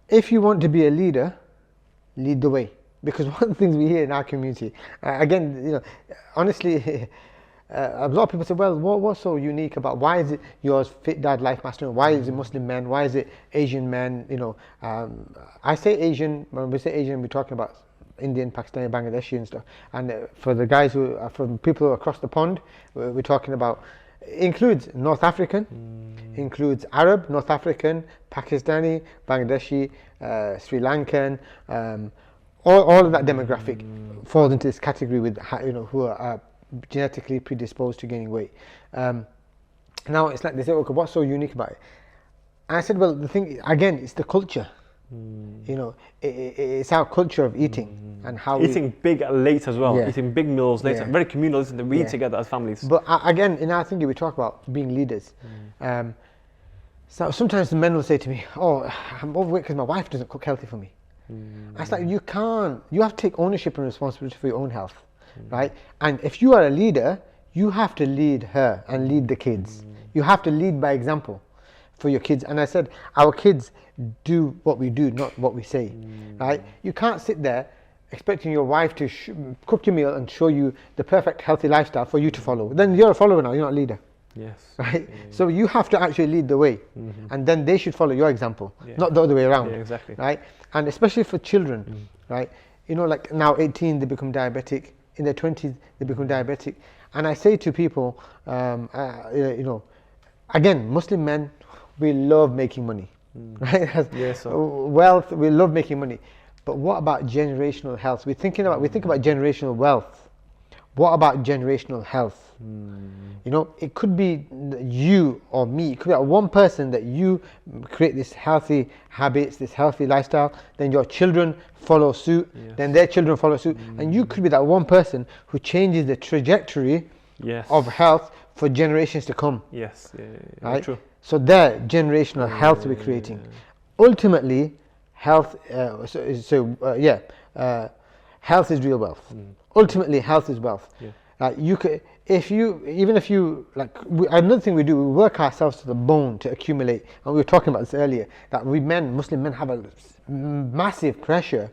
if you want to be a leader, lead the way. Because one of the things we hear in our community, again, you know, honestly. A lot of people say, well, what's so unique about, why is it yours Fitdadlifemastery? Why is it Muslim men? Why is it Asian men? You know, I say Asian, when we say Asian, we're talking about Indian, Pakistani, Bangladeshi and stuff. And for the guys who are from people who are across the pond, we're talking about, includes North African, includes Arab, North African, Pakistani, Bangladeshi, Sri Lankan, all of that demographic falls into this category with, you know, who are genetically predisposed to gaining weight. Now it's like they say, okay, what's so unique about it? And I said, well, the thing again, it's the culture. You know, it's our culture of eating and how eating big late as well. Eating big meals late, very communal, isn't it? We eat together as families. But again, in our thinking, we talk about being leaders. So sometimes the men will say to me, "Oh, I'm overweight because my wife doesn't cook healthy for me." I was like, you can't. You have to take ownership and responsibility for your own health. Right? And if you are a leader, you have to lead her and lead the kids. You have to lead by example for your kids. And I said, our kids do what we do, not what we say. Right? You can't sit there expecting your wife to cook your meal and show you the perfect healthy lifestyle for you to follow. Then you're a follower now, you're not a leader. Yes. Right? So you have to actually lead the way. And then they should follow your example, not the other way around. Yeah, exactly. Right? And especially for children, right? You know, like now 18, they become diabetic. in their 20s, they become diabetic. And I say to people, you know, again, Muslim men, we love making money, right? Yes, sir. Wealth, we love making money. But what about generational health? We think about generational wealth. What about generational health? You know, it could be you or me. It could be like one person that you create this healthy habits, this healthy lifestyle. Then your children follow suit. Yes. Then their children follow suit, and you could be that one person who changes the trajectory Yes. of health for generations to come. Yes. Yeah, Right? true. So there, generational health we're creating. Ultimately, health. Health is real wealth. Ultimately, health is wealth. Yeah. You could, if you like, another thing we do, we work ourselves to the bone to accumulate. And we were talking about this earlier, that Muslim men have a massive pressure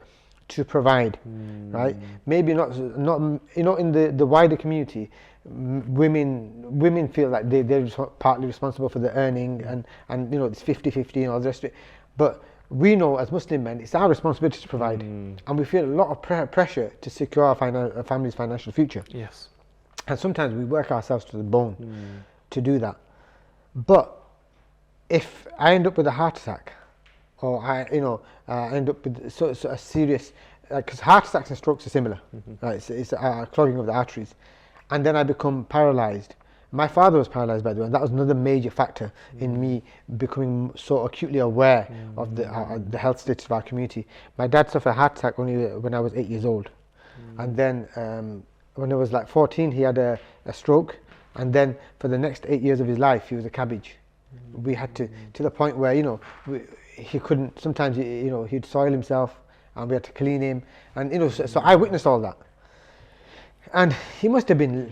to provide, right? Maybe not, you know, in the wider community, women feel like they're partly responsible for the earning, and you know, it's 50-50 and all the rest of it. But we know as Muslim men, it's our responsibility to provide, and we feel a lot of pressure to secure our family's financial future. Yes. And sometimes we work ourselves to the bone to do that. But if I end up with a heart attack, or I end up with a serious, because heart attacks and strokes are similar, right? It's a clogging of the arteries, and then I become paralyzed. My father was paralyzed, by the way, and that was another major factor in me becoming so acutely aware of the health status of our community. My dad suffered a heart attack only when I was 8 years old, and then when I was like 14, he had a stroke, and then for the next 8 years of his life, he was a cabbage. We had to the point where, you know, he couldn't. Sometimes, you know, he'd soil himself, and we had to clean him, and you know, so I witnessed all that. And he must have been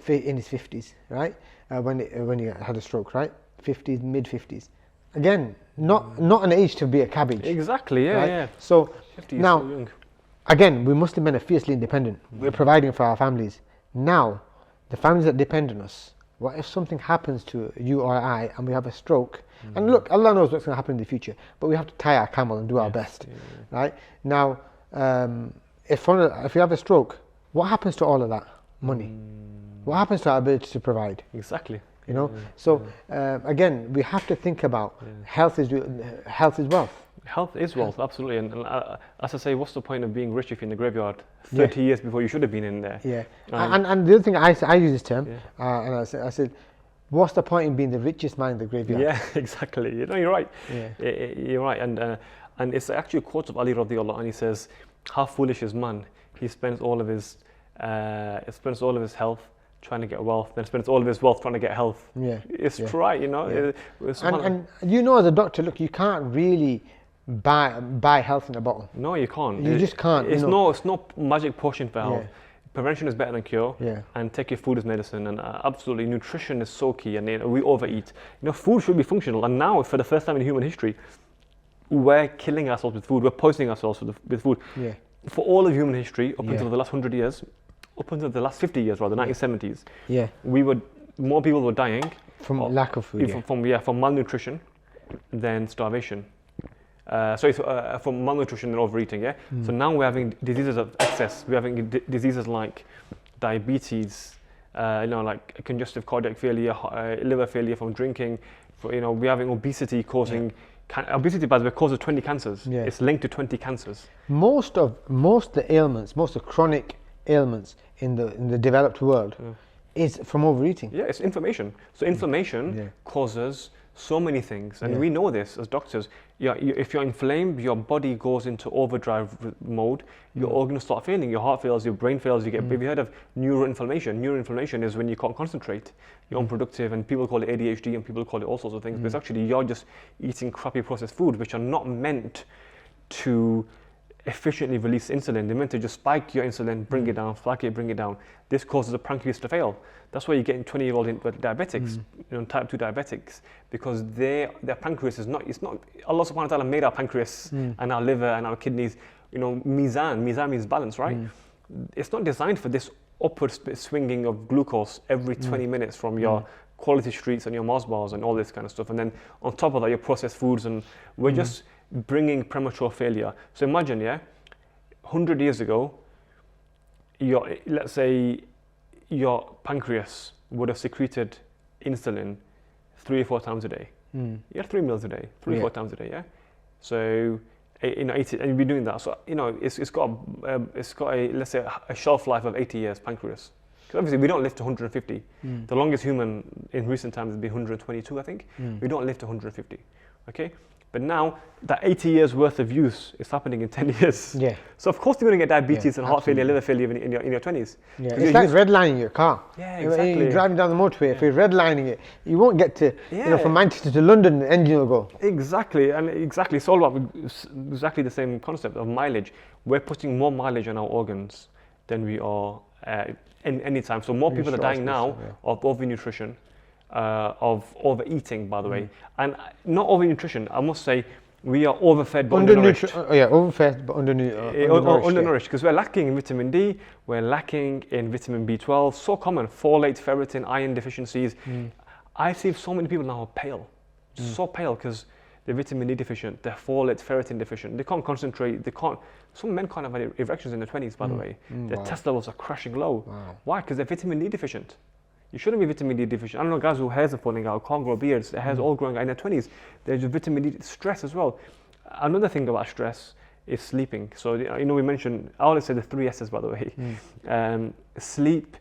in his 50s, right? When he had a stroke, right? 50s, mid 50s. Again, not an age to be a cabbage. Exactly. Yeah. Right? Yeah. So 50 is now, so young. again, we Muslim men are fiercely independent. We're providing for our families. Now, the families that depend on us, what if something happens to you or I and we have a stroke? And look, Allah knows what's going to happen in the future, but we have to tie our camel and do our best, right? Now, if you have a stroke, what happens to all of that money? What happens to our ability to provide? Exactly. You know, so again, we have to think about health is wealth. Health is wealth, absolutely. And as I say, what's the point of being rich if you're in the graveyard 30 years before you should have been in there? Yeah. And the other thing, I use this term, and I said, what's the point in being the richest man in the graveyard? Yeah, exactly. You know, you're right. Yeah. You're right. And it's actually a quote of Ali radiallahu anhu. He says, "How foolish is man? He spends all of his health trying to get wealth, then spends all of his wealth trying to get health." Yeah. It's right, you know. Yeah. And you know, as a doctor, look, you can't really buy health in a bottle. No, you can't. You just can't. It's no magic potion for health. Yeah. Prevention is better than cure. Yeah. And take your food as medicine. And absolutely, nutrition is so key. And we overeat. You know, food should be functional. And now, for the first time in human history, we're killing ourselves with food. We're poisoning ourselves with food. Yeah. For all of human history, up until the last 100 years, up until the last 50 years, rather, 1970s, more people were dying from lack of food. From malnutrition than starvation. From malnutrition and overeating. Yeah. So now we're having diseases of excess. We're having diseases like diabetes, like congestive cardiac failure, liver failure from drinking. We're having obesity causing. Obesity, by the way, causes 20 cancers. Yeah. It's linked to 20 cancers. Most of the ailments, most of chronic ailments in the developed world is from overeating. Yeah, it's inflammation. So inflammation causes so many things, and we know this as doctors. If you're inflamed, your body goes into overdrive mode. Your organs start failing. Your heart fails. Your brain fails. Have you heard of neuroinflammation? Neuroinflammation is when you can't concentrate. You're unproductive, and people call it ADHD, and people call it all sorts of things. But it's actually you're just eating crappy processed food, which are not meant to efficiently release insulin. They're meant to just spike your insulin, bring it down, spike it, bring it down. This causes the pancreas to fail. That's why you're getting 20-year-old diabetics, type 2 diabetics, because their pancreas it's not, Allah subhanahu wa ta'ala made our pancreas and our liver and our kidneys, mizan means balance, right? It's not designed for this upward swinging of glucose every 20 minutes from your quality streets and your Mars bars and all this kind of stuff. And then on top of that, your processed foods, and we're just bringing premature failure. So imagine, 100 years ago, let's say your pancreas would have secreted insulin 3 or 4 times a day. You have 3 meals a day, 3 or 4 times a day, yeah. So and you'd be doing that. So it's got a let's say a shelf life of 80 years, pancreas. Because obviously we don't live to 150. The longest human in recent times has been 122, I think. We don't live to 150. Okay. But now that 80 years worth of use is happening in 10 years. Yeah. So of course you're going to get diabetes and heart failure, absolutely. liver failure in your 20s. Yeah, it's like redlining your car. Yeah, exactly. You're driving down the motorway, if you're redlining it, you won't get to, from Manchester to London, the engine will go. Exactly, and exactly, it's all about exactly the same concept of mileage. We're putting more mileage on our organs than we are any time. So more people are dying now of overnutrition, of overeating, by the way. And not overnutrition, I must say, we are overfed but undernourished. Overfed but undernourished, because we're lacking in vitamin D, we're lacking in vitamin B12, so common, folate, ferritin, iron deficiencies. I see so many people now are pale, so pale because they're vitamin D deficient, they're folate, ferritin deficient, they can't concentrate, some men can't have erections in their 20s, by the way. Their test levels are crashing low. Why? Because they're vitamin D deficient. You shouldn't be vitamin D deficient. I don't know guys whose hairs are falling out, can't grow beards, their hair's all growing out in their 20s. There's vitamin D, stress as well. Another thing about stress is sleeping. So, we mentioned, I always say the 3 S's, by the way. Sleep,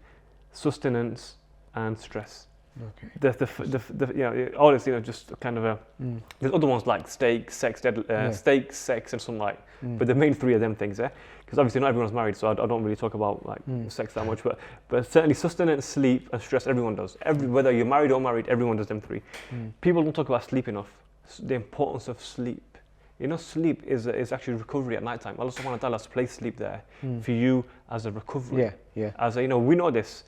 sustenance, and stress. Okay. Always, just kind of there's other ones like steak, sex, and some like, but the main 3 of them things, because obviously not everyone's married, so I don't really talk about like sex that much, but certainly sustenance, sleep, and stress, everyone does. Whether you're married or married, everyone does them 3. People don't talk about sleep enough. The importance of sleep. Sleep is actually recovery at night time. Allah subhanahu wa ta'ala has placed sleep there for you as a recovery. As we know this.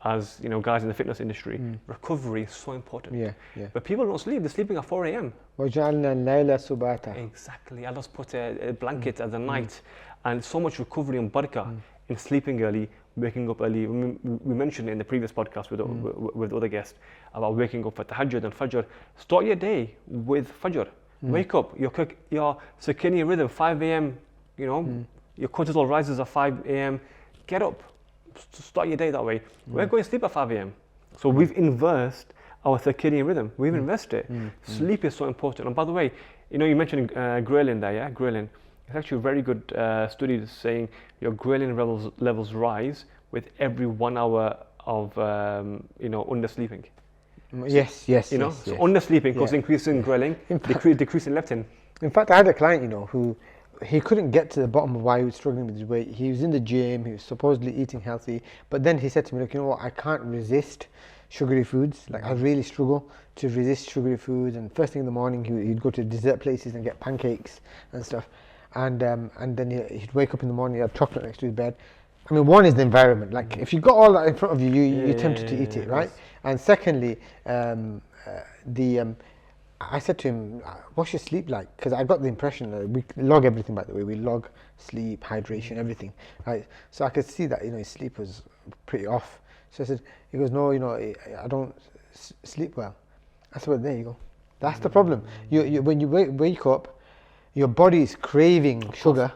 As guys in the fitness industry, recovery is so important. But people don't sleep; they're sleeping at 4 a.m. Exactly. Allah's put a blanket at the night, and so much recovery and barakah in sleeping early, waking up early. We mentioned in the previous podcast with other guests about waking up for tahajjud and fajr. Start your day with fajr. Wake up. Your circadian rhythm, 5 a.m. Your cortisol rises at 5 a.m. Get up. Start your day that way. We're going to sleep at 5 a.m. So we've inversed our circadian rhythm. We've inversed it. Sleep is so important. And by the way, you mentioned ghrelin there, yeah? Ghrelin. It's actually a very good study saying your ghrelin levels rise with every 1 hour of undersleeping. Yes. So undersleeping causes increase in ghrelin, decrease in leptin. In fact, I had a client, who he couldn't get to the bottom of why he was struggling with his weight. He was in the gym, he was supposedly eating healthy, but then he said to me, look, you know what, I can't resist sugary foods. Like, I really struggle to resist sugary foods. And first thing in the morning, he'd go to dessert places and get pancakes and stuff. And then he'd wake up in the morning, he'd have chocolate next to his bed. I mean, one is the environment. Like, if you've got all that in front of you, you're tempted to eat it, right? And secondly, I said to him, what's your sleep like? Because I got the impression that we log everything, by the way. We log sleep, hydration, everything, right? So I could see that, his sleep was pretty off. So I said, he goes, no, I don't sleep well. I said, well, there you go. That's the problem. When you wake up, your body is craving sugar.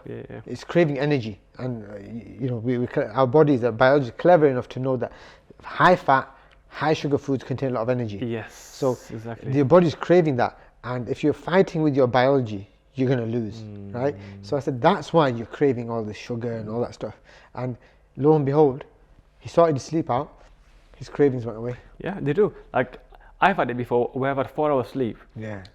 It's craving energy. And, our bodies, our biology is clever enough to know that high fat, high sugar foods contain a lot of energy. Yes, so exactly. Your body's craving that, and if you're fighting with your biology, you're going to lose, right? So I said, that's why you're craving all the sugar and all that stuff. And lo and behold, he started to sleep out, his cravings went away. Yeah, they do. Like, I've had it before where I've had 4 hours sleep.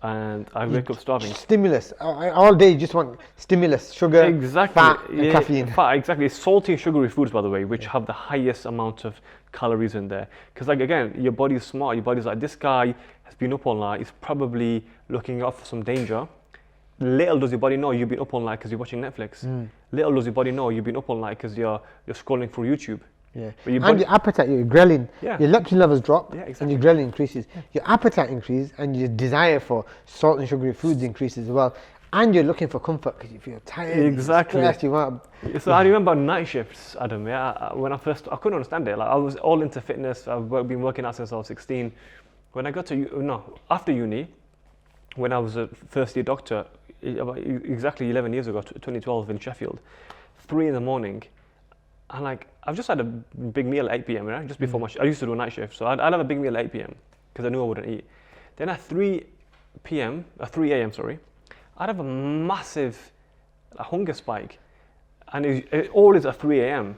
And I wake up starving. Stimulus. All day you just want stimulus, sugar, fat, and caffeine. Fat, exactly. Salty and sugary foods, by the way, which have the highest amount of calories in there. Because, like, again, your body's smart. Your body's like, this guy has been up all night. He's probably looking out for some danger. Little does your body know you've been up all night because you're watching Netflix. Little does your body know you've been up all night because you're scrolling through YouTube. And your appetite, your ghrelin, your leptin levels drop, and your ghrelin increases. Your appetite increases, and your desire for salt and sugary foods increases as well. And you're looking for comfort because you feel tired. Exactly. Stressed, you want. So I remember night shifts, Adam. When I couldn't understand it. Like, I was all into fitness. I've been working out since I was 16. When I got to after uni, when I was a first year doctor, exactly 11 years ago, 2012 in Sheffield, 3 in the morning. And like, I've just had a big meal at 8 p.m. Right? Just before I used to do a night shift, so I'd have a big meal at 8 p.m. because I knew I wouldn't eat. Then at 3 a.m. sorry, I'd have a massive hunger spike, and it always at 3 a.m.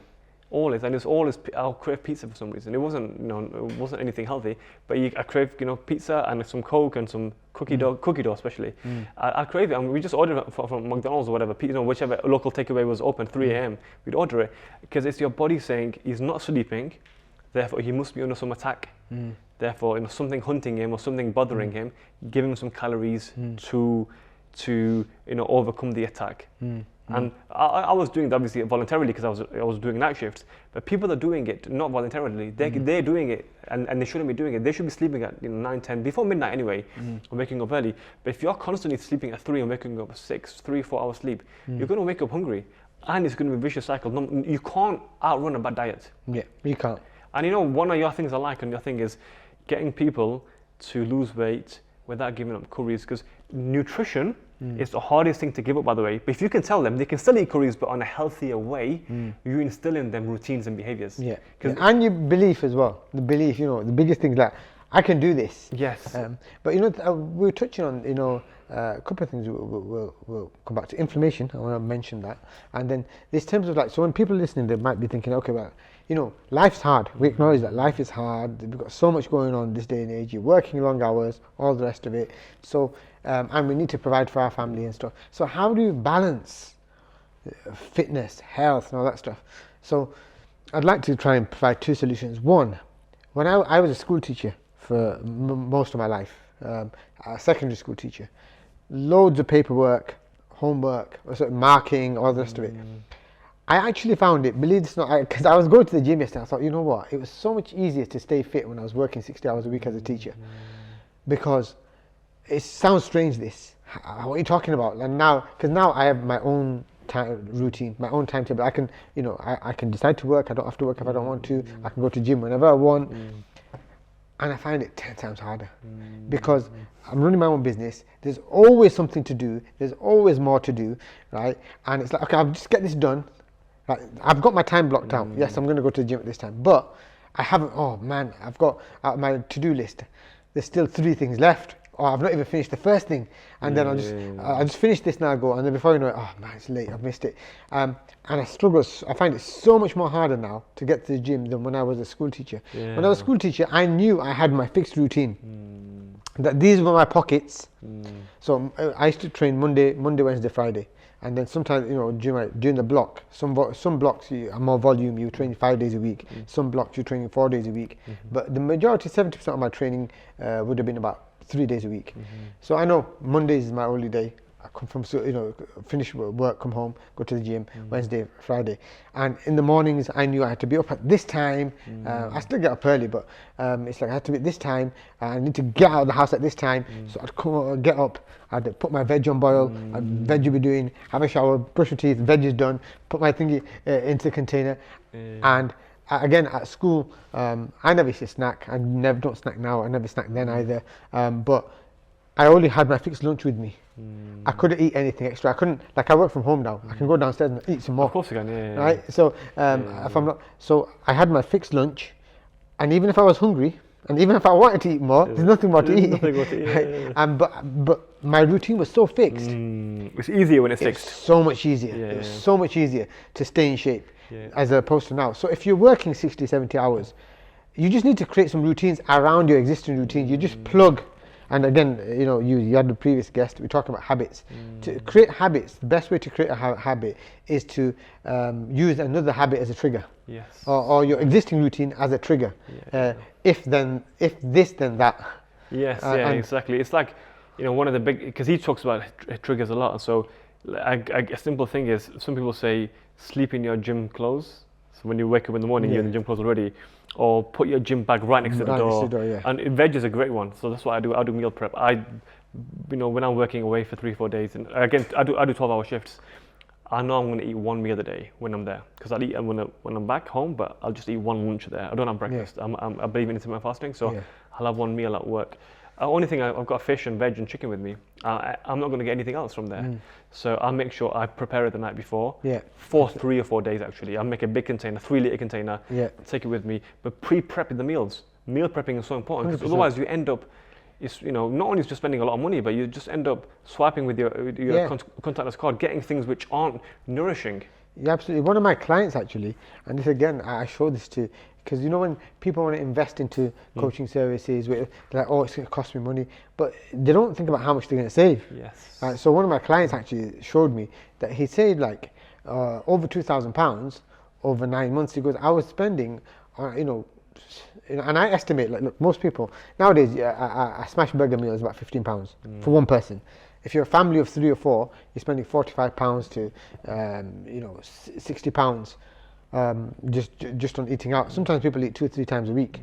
Always, and it's always I'll crave pizza for some reason. It wasn't, it wasn't anything healthy, but I crave, pizza and some Coke and some cookie dough, especially. I crave it, and we just ordered it from McDonald's or whatever, whichever local takeaway was open 3 a.m. We'd order it because it's your body saying he's not sleeping, therefore he must be under some attack. Therefore, something hunting him or something bothering him. Give him some calories to overcome the attack. And I was doing that obviously voluntarily because I was doing night shifts. But people that are doing it not voluntarily, they're doing it and they shouldn't be doing it. They should be sleeping at 9, 10, before midnight anyway, or waking up early. But if you're constantly sleeping at 3 and waking up at 6, 3-4 hours sleep, you're going to wake up hungry, and it's going to be a vicious cycle. You can't outrun a bad diet. Yeah, you can't. And one of your things I like, and your thing is getting people to lose weight without giving up curries, because nutrition is the hardest thing to give up, by the way. But if you can tell them they can still eat curries but on a healthier way, you instill in them routines and behaviors. Yeah. And your belief as well. The belief, the biggest thing is like, I can do this. Yes. But we were touching on, a couple of things we'll come back to. Inflammation, I want to mention that. And then this terms of like, so when people are listening, they might be thinking, okay, well, life's hard. We acknowledge that life is hard. We've got so much going on this day and age. You're working long hours, all the rest of it. So, and we need to provide for our family and stuff. So how do you balance fitness, health, and all that stuff? So I'd like to try and provide two solutions. One, when I was a school teacher for most of my life, a secondary school teacher, loads of paperwork, homework, marking, all the rest of it. I actually found it, believe this or not, because I was going to the gym yesterday, I thought, you know what, it was so much easier to stay fit when I was working 60 hours a week as a teacher. Because it sounds strange, this. What are you talking about? And now, because now I have my own routine, my own timetable. I can, I can decide to work. I don't have to work if I don't want to. I can go to gym whenever I want. And I find it 10 times harder because I'm running my own business. There's always something to do. There's always more to do, right? And it's like, okay, I'll just get this done. Right? I've got my time blocked out. Yes, I'm going to go to the gym at this time, but I haven't. Oh man, I've got my to-do list. There's still 3 things left. Or I've not even finished the first thing, and then I'll just finish this now. Go, and then before you know it, oh man, it's late. I've missed it. And I struggle. I find it so much more harder now to get to the gym than when I was a school teacher. Yeah. When I was a school teacher, I knew I had my fixed routine. That these were my pockets. So I used to train Monday, Wednesday, Friday. And then sometimes, during the block, some blocks you are more volume, you train 5 days a week. Some blocks you train 4 days a week. But the majority, 70% of my training would have been about 3 days a week. So I know Mondays is my only day. I come from, finish work, come home, go to the gym, Wednesday, Friday. And in the mornings, I knew I had to be up at this time. I still get up early, but it's like I had to be at this time. I need to get out of the house at this time. So I'd come, get up, I'd put my veg on boil, veg will be doing, have a shower, brush my teeth, veg is done, put my thingy into the container. And again, at school, I never used to snack. I don't snack now. I never snack then either. But I only had my fixed lunch with me. I couldn't eat anything extra. I couldn't, like I work from home now. I can go downstairs and eat some more. Of course you can, yeah. Right? So if I'm not, so I had my fixed lunch, and even if I was hungry, and even if I wanted to eat more, there's nothing more to eat. Nothing more to eat. Right? But my routine was so fixed. It's easier when it's fixed. It's so much easier. It was so much easier to stay in shape as opposed to now. So if you're working 60, 70 hours, you just need to create some routines around your existing routines. You just plug. And again, you had the previous guest, we talked about habits. To create habits, the best way to create a habit is to use another habit as a trigger. Yes. Or your existing routine as a trigger. If this, then that. Yes, exactly. It's like, one of the big, because he talks about triggers a lot. And so a simple thing is, some people say, sleep in your gym clothes. So when you wake up in the morning, you're in the gym clothes already. Or put your gym bag right next to the door. And veg is a great one. So that's what I do. I do meal prep. When I'm working away for 3-4 days, and again, I do 12-hour shifts. I know I'm going to eat one meal a day when I'm there, because I'll eat when I'm back home, but I'll just eat one lunch there. I don't have breakfast. I believe in intermittent fasting, so I'll have one meal at work. only thing I've got fish and veg and chicken with me. I'm not going to get anything else from there. So I'll make sure I prepare it the night before. Yeah. For 3 or 4 days actually. I'll make a big container, 3-litre container. Yeah. Take it with me, but pre-prep the meals. Meal prepping is so important because 100%. otherwise you end up, not only just spending a lot of money, but you just end up swiping with your contactless card, getting things which aren't nourishing. Yeah, absolutely. One of my clients actually, and this again, I show this to, because when people want to invest into coaching services, they're like, oh, it's going to cost me money, but they don't think about how much they're going to save. Yes. So one of my clients actually showed me that he saved like over £2,000 over 9 months. He goes, I was spending, and I estimate, like, look, most people nowadays, a smash burger meal is about £15 for one person. If you're a family of 3 or 4, you're spending £45 to £60 just on eating out. Sometimes people eat 2 or 3 times a week.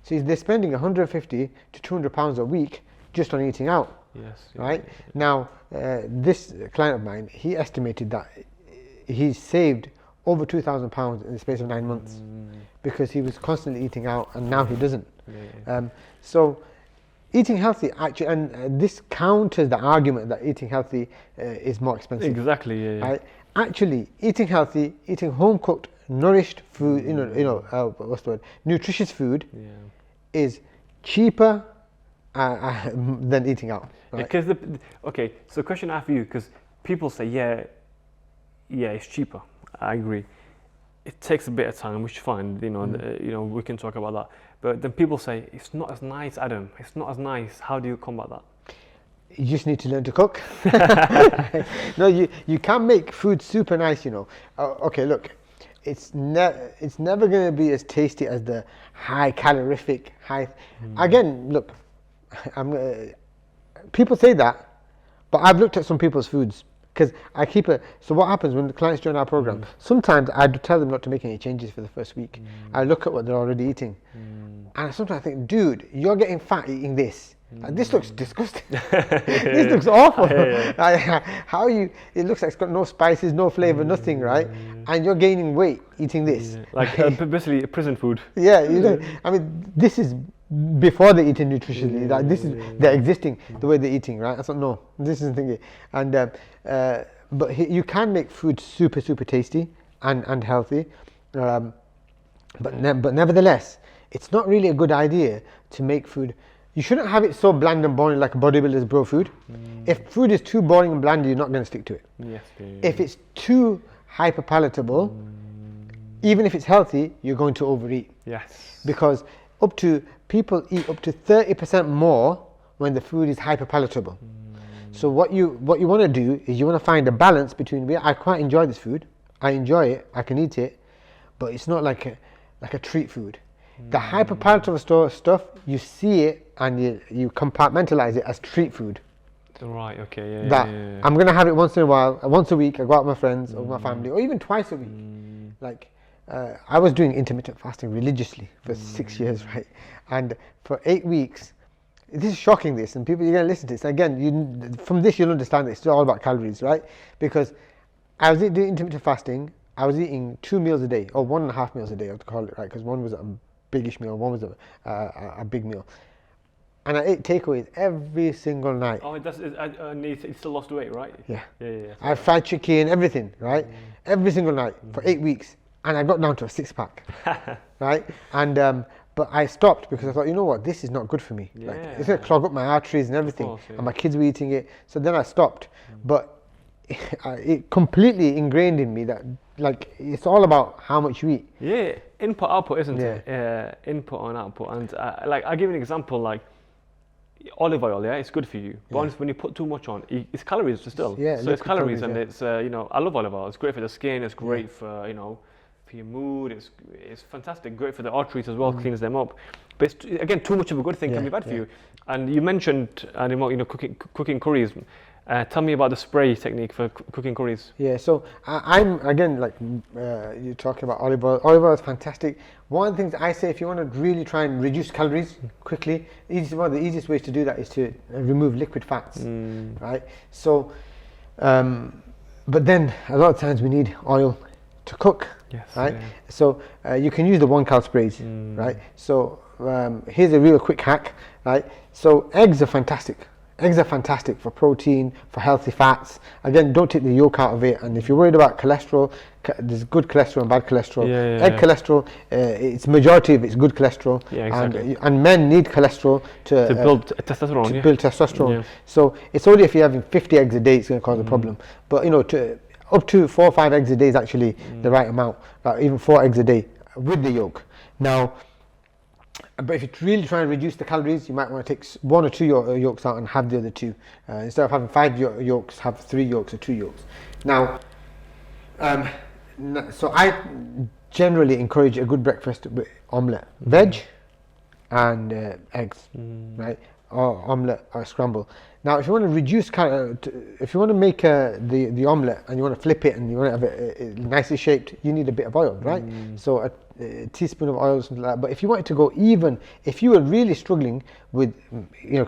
So they're spending £150 to £200 a week just on eating out. Yes. Right? Now, this client of mine, he estimated that he saved over £2,000 in the space of 9 months because he was constantly eating out, and now he doesn't. So eating healthy actually, and this counters the argument that eating healthy is more expensive. Exactly. Right? Actually, eating healthy, eating home cooked, nourished food, what's the word? Nutritious food is cheaper than eating out. Right? Because so the question I have for you, because people say, yeah, it's cheaper. I agree. It takes a bit of time, which is fine. We can talk about that. But then people say it's not as nice, Adam. It's not as nice. How do you combat that? You just need to learn to cook. No, you can make food super nice. Okay, look, it's never going to be as tasty as the high calorific high. Again, look, people say that, but I've looked at some people's foods. Because I keep it. So what happens when the clients join our program? Sometimes I tell them not to make any changes for the first week. I look at what they're already eating, and sometimes I think, dude, you're getting fat eating this. Like, this looks disgusting. This looks awful. How you? It looks like it's got no spices, no flavor, nothing, right? And you're gaining weight eating this. Like basically prison food. Yeah, I mean, this is before they eat nutritiously. Like, this is they're existing the way they're eating, right? I thought, no, this isn't thinking. And but you can make food super tasty and healthy, but nevertheless, it's not really a good idea to make food. You shouldn't have it so bland and boring like bodybuilders bro food. If food is too boring and bland, you're not going to stick to it. Yes. If it's too hyper palatable, even if it's healthy, you're going to overeat. Yes. Because people eat up to 30% more when the food is hyper palatable. So what you want to do is you want to find a balance between, I quite enjoy this food, I enjoy it, I can eat it, but it's not like a treat food. The hyper palatable stuff, you see it and you compartmentalize it as treat food. Right. Okay. I'm going to have it once in a while, once a week. I go out with my friends or my family, or even twice a week. Like I was doing intermittent fasting religiously for 6 years, right? And for 8 weeks, this is shocking. This, and people, you're going to listen to this again. From this, you'll understand that it's all about calories, right? Because I was doing intermittent fasting. I was eating 2 meals a day, or 1.5 meals a day, I have to call it, right? Because one was a biggish meal, one was a big meal. And I ate takeaways every single night. Oh, it still lost weight, right? Yeah. I I had fried chicken, everything, right? Every single night for 8 weeks. And I got down to a 6-pack, right? And but I stopped because I thought, you know what, this is not good for me. Yeah. Like, it's going to clog up my arteries and everything. Of course, and my kids were eating it. So then I stopped. But it completely ingrained in me that, like, it's all about how much you eat. Yeah, input output, isn't it? Input and output. And I'll give you an example. Like olive oil, it's good for you. But honestly, when you put too much on, it's calories still. Yeah, so it's calories, and it's I love olive oil. It's great for the skin. It's great for for your mood. It's fantastic. Great for the arteries as well. Cleans them up. But it's, again, too much of a good thing can be bad for you. And you mentioned cooking curries. Tell me about the spray technique for cooking curries. Yeah, so I'm, again, like you're talking about olive oil. Olive oil is fantastic. One of the things I say, if you want to really try and reduce calories quickly, one of the easiest ways to do that is to remove liquid fats, right? So, but then a lot of times we need oil to cook, Yes. right? Yeah. So you can use the 1 cal sprays, right? So here's a real quick hack, right? So eggs are fantastic. Eggs are fantastic for protein, for healthy fats. Again, don't take the yolk out of it. And if you're worried about cholesterol, there's good cholesterol and bad cholesterol. Yeah. Egg cholesterol, it's majority of it's good cholesterol. Yeah, exactly. And men need cholesterol to build testosterone. to build testosterone. Yeah. So it's only if you're having 50 eggs a day it's going to cause a problem. But you know, up to 4 or 5 eggs a day is actually the right amount. Even 4 eggs a day with the yolk. Now, but if you're really trying to reduce the calories, you might want to take 1 or 2 yolks out and have the other 2. Instead of having 5 yolks, have 3 yolks or 2 yolks. Now, so I generally encourage a good breakfast with omelette, veg, and eggs, right? Or omelette or scramble. Now, if you want to reduce, if you want to make the omelette and you want to flip it and you want to have it nicely shaped, you need a bit of oil, right? So a teaspoon of oil, something like that. But if you wanted to go even, if you were really struggling with,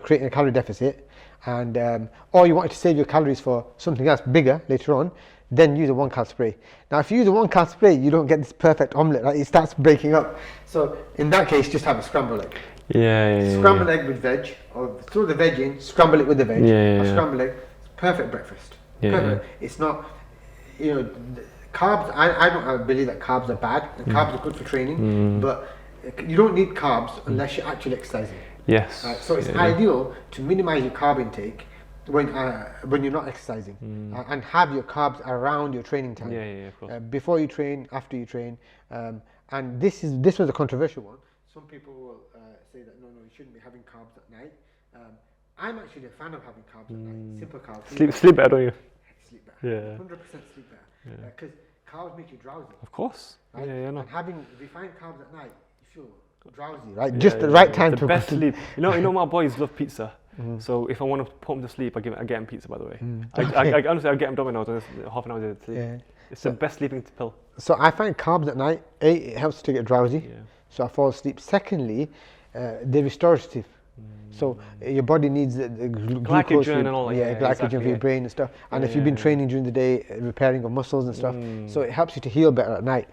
creating a calorie deficit, and or you wanted to save your calories for something else bigger later on, then use a 1 cal spray. Now, if you use a 1 cal spray, you don't get this perfect omelette, right? It starts breaking up. So in that case, just have a scrambled egg. Scrambled egg with veg, or throw the veg in, scramble it with the veg. Scrambled egg, perfect breakfast. Perfect. It's not, carbs. I don't believe that carbs are bad. And carbs are good for training, but you don't need carbs unless you're actually exercising. Yes. So it's ideal to minimize your carb intake when you're not exercising, and have your carbs around your training time. Of course. Before you train, after you train, and this was a controversial one. Some people will say that no, you shouldn't be having carbs at night. I'm actually a fan of having carbs at night. Simple carbs. Sleep better, don't you? Sleep better. Yeah. 100% sleep better. Because carbs make you drowsy. Of course. Right? No. And having refined carbs at night, you feel drowsy, right? Just the right time the to best sleep. You know, my boys love pizza. So if I want to put them to sleep, I get them pizza. By the way, I honestly get them Domino's and it's half an hour to sleep. It's the best sleeping pill. So I find carbs at night, it helps to get drowsy. So I fall asleep. Secondly, they're restorative. So your body needs the glucose glycogen and all that. Glycogen for your brain and stuff. And if you've been training during the day, repairing your muscles and stuff, so it helps you to heal better at night.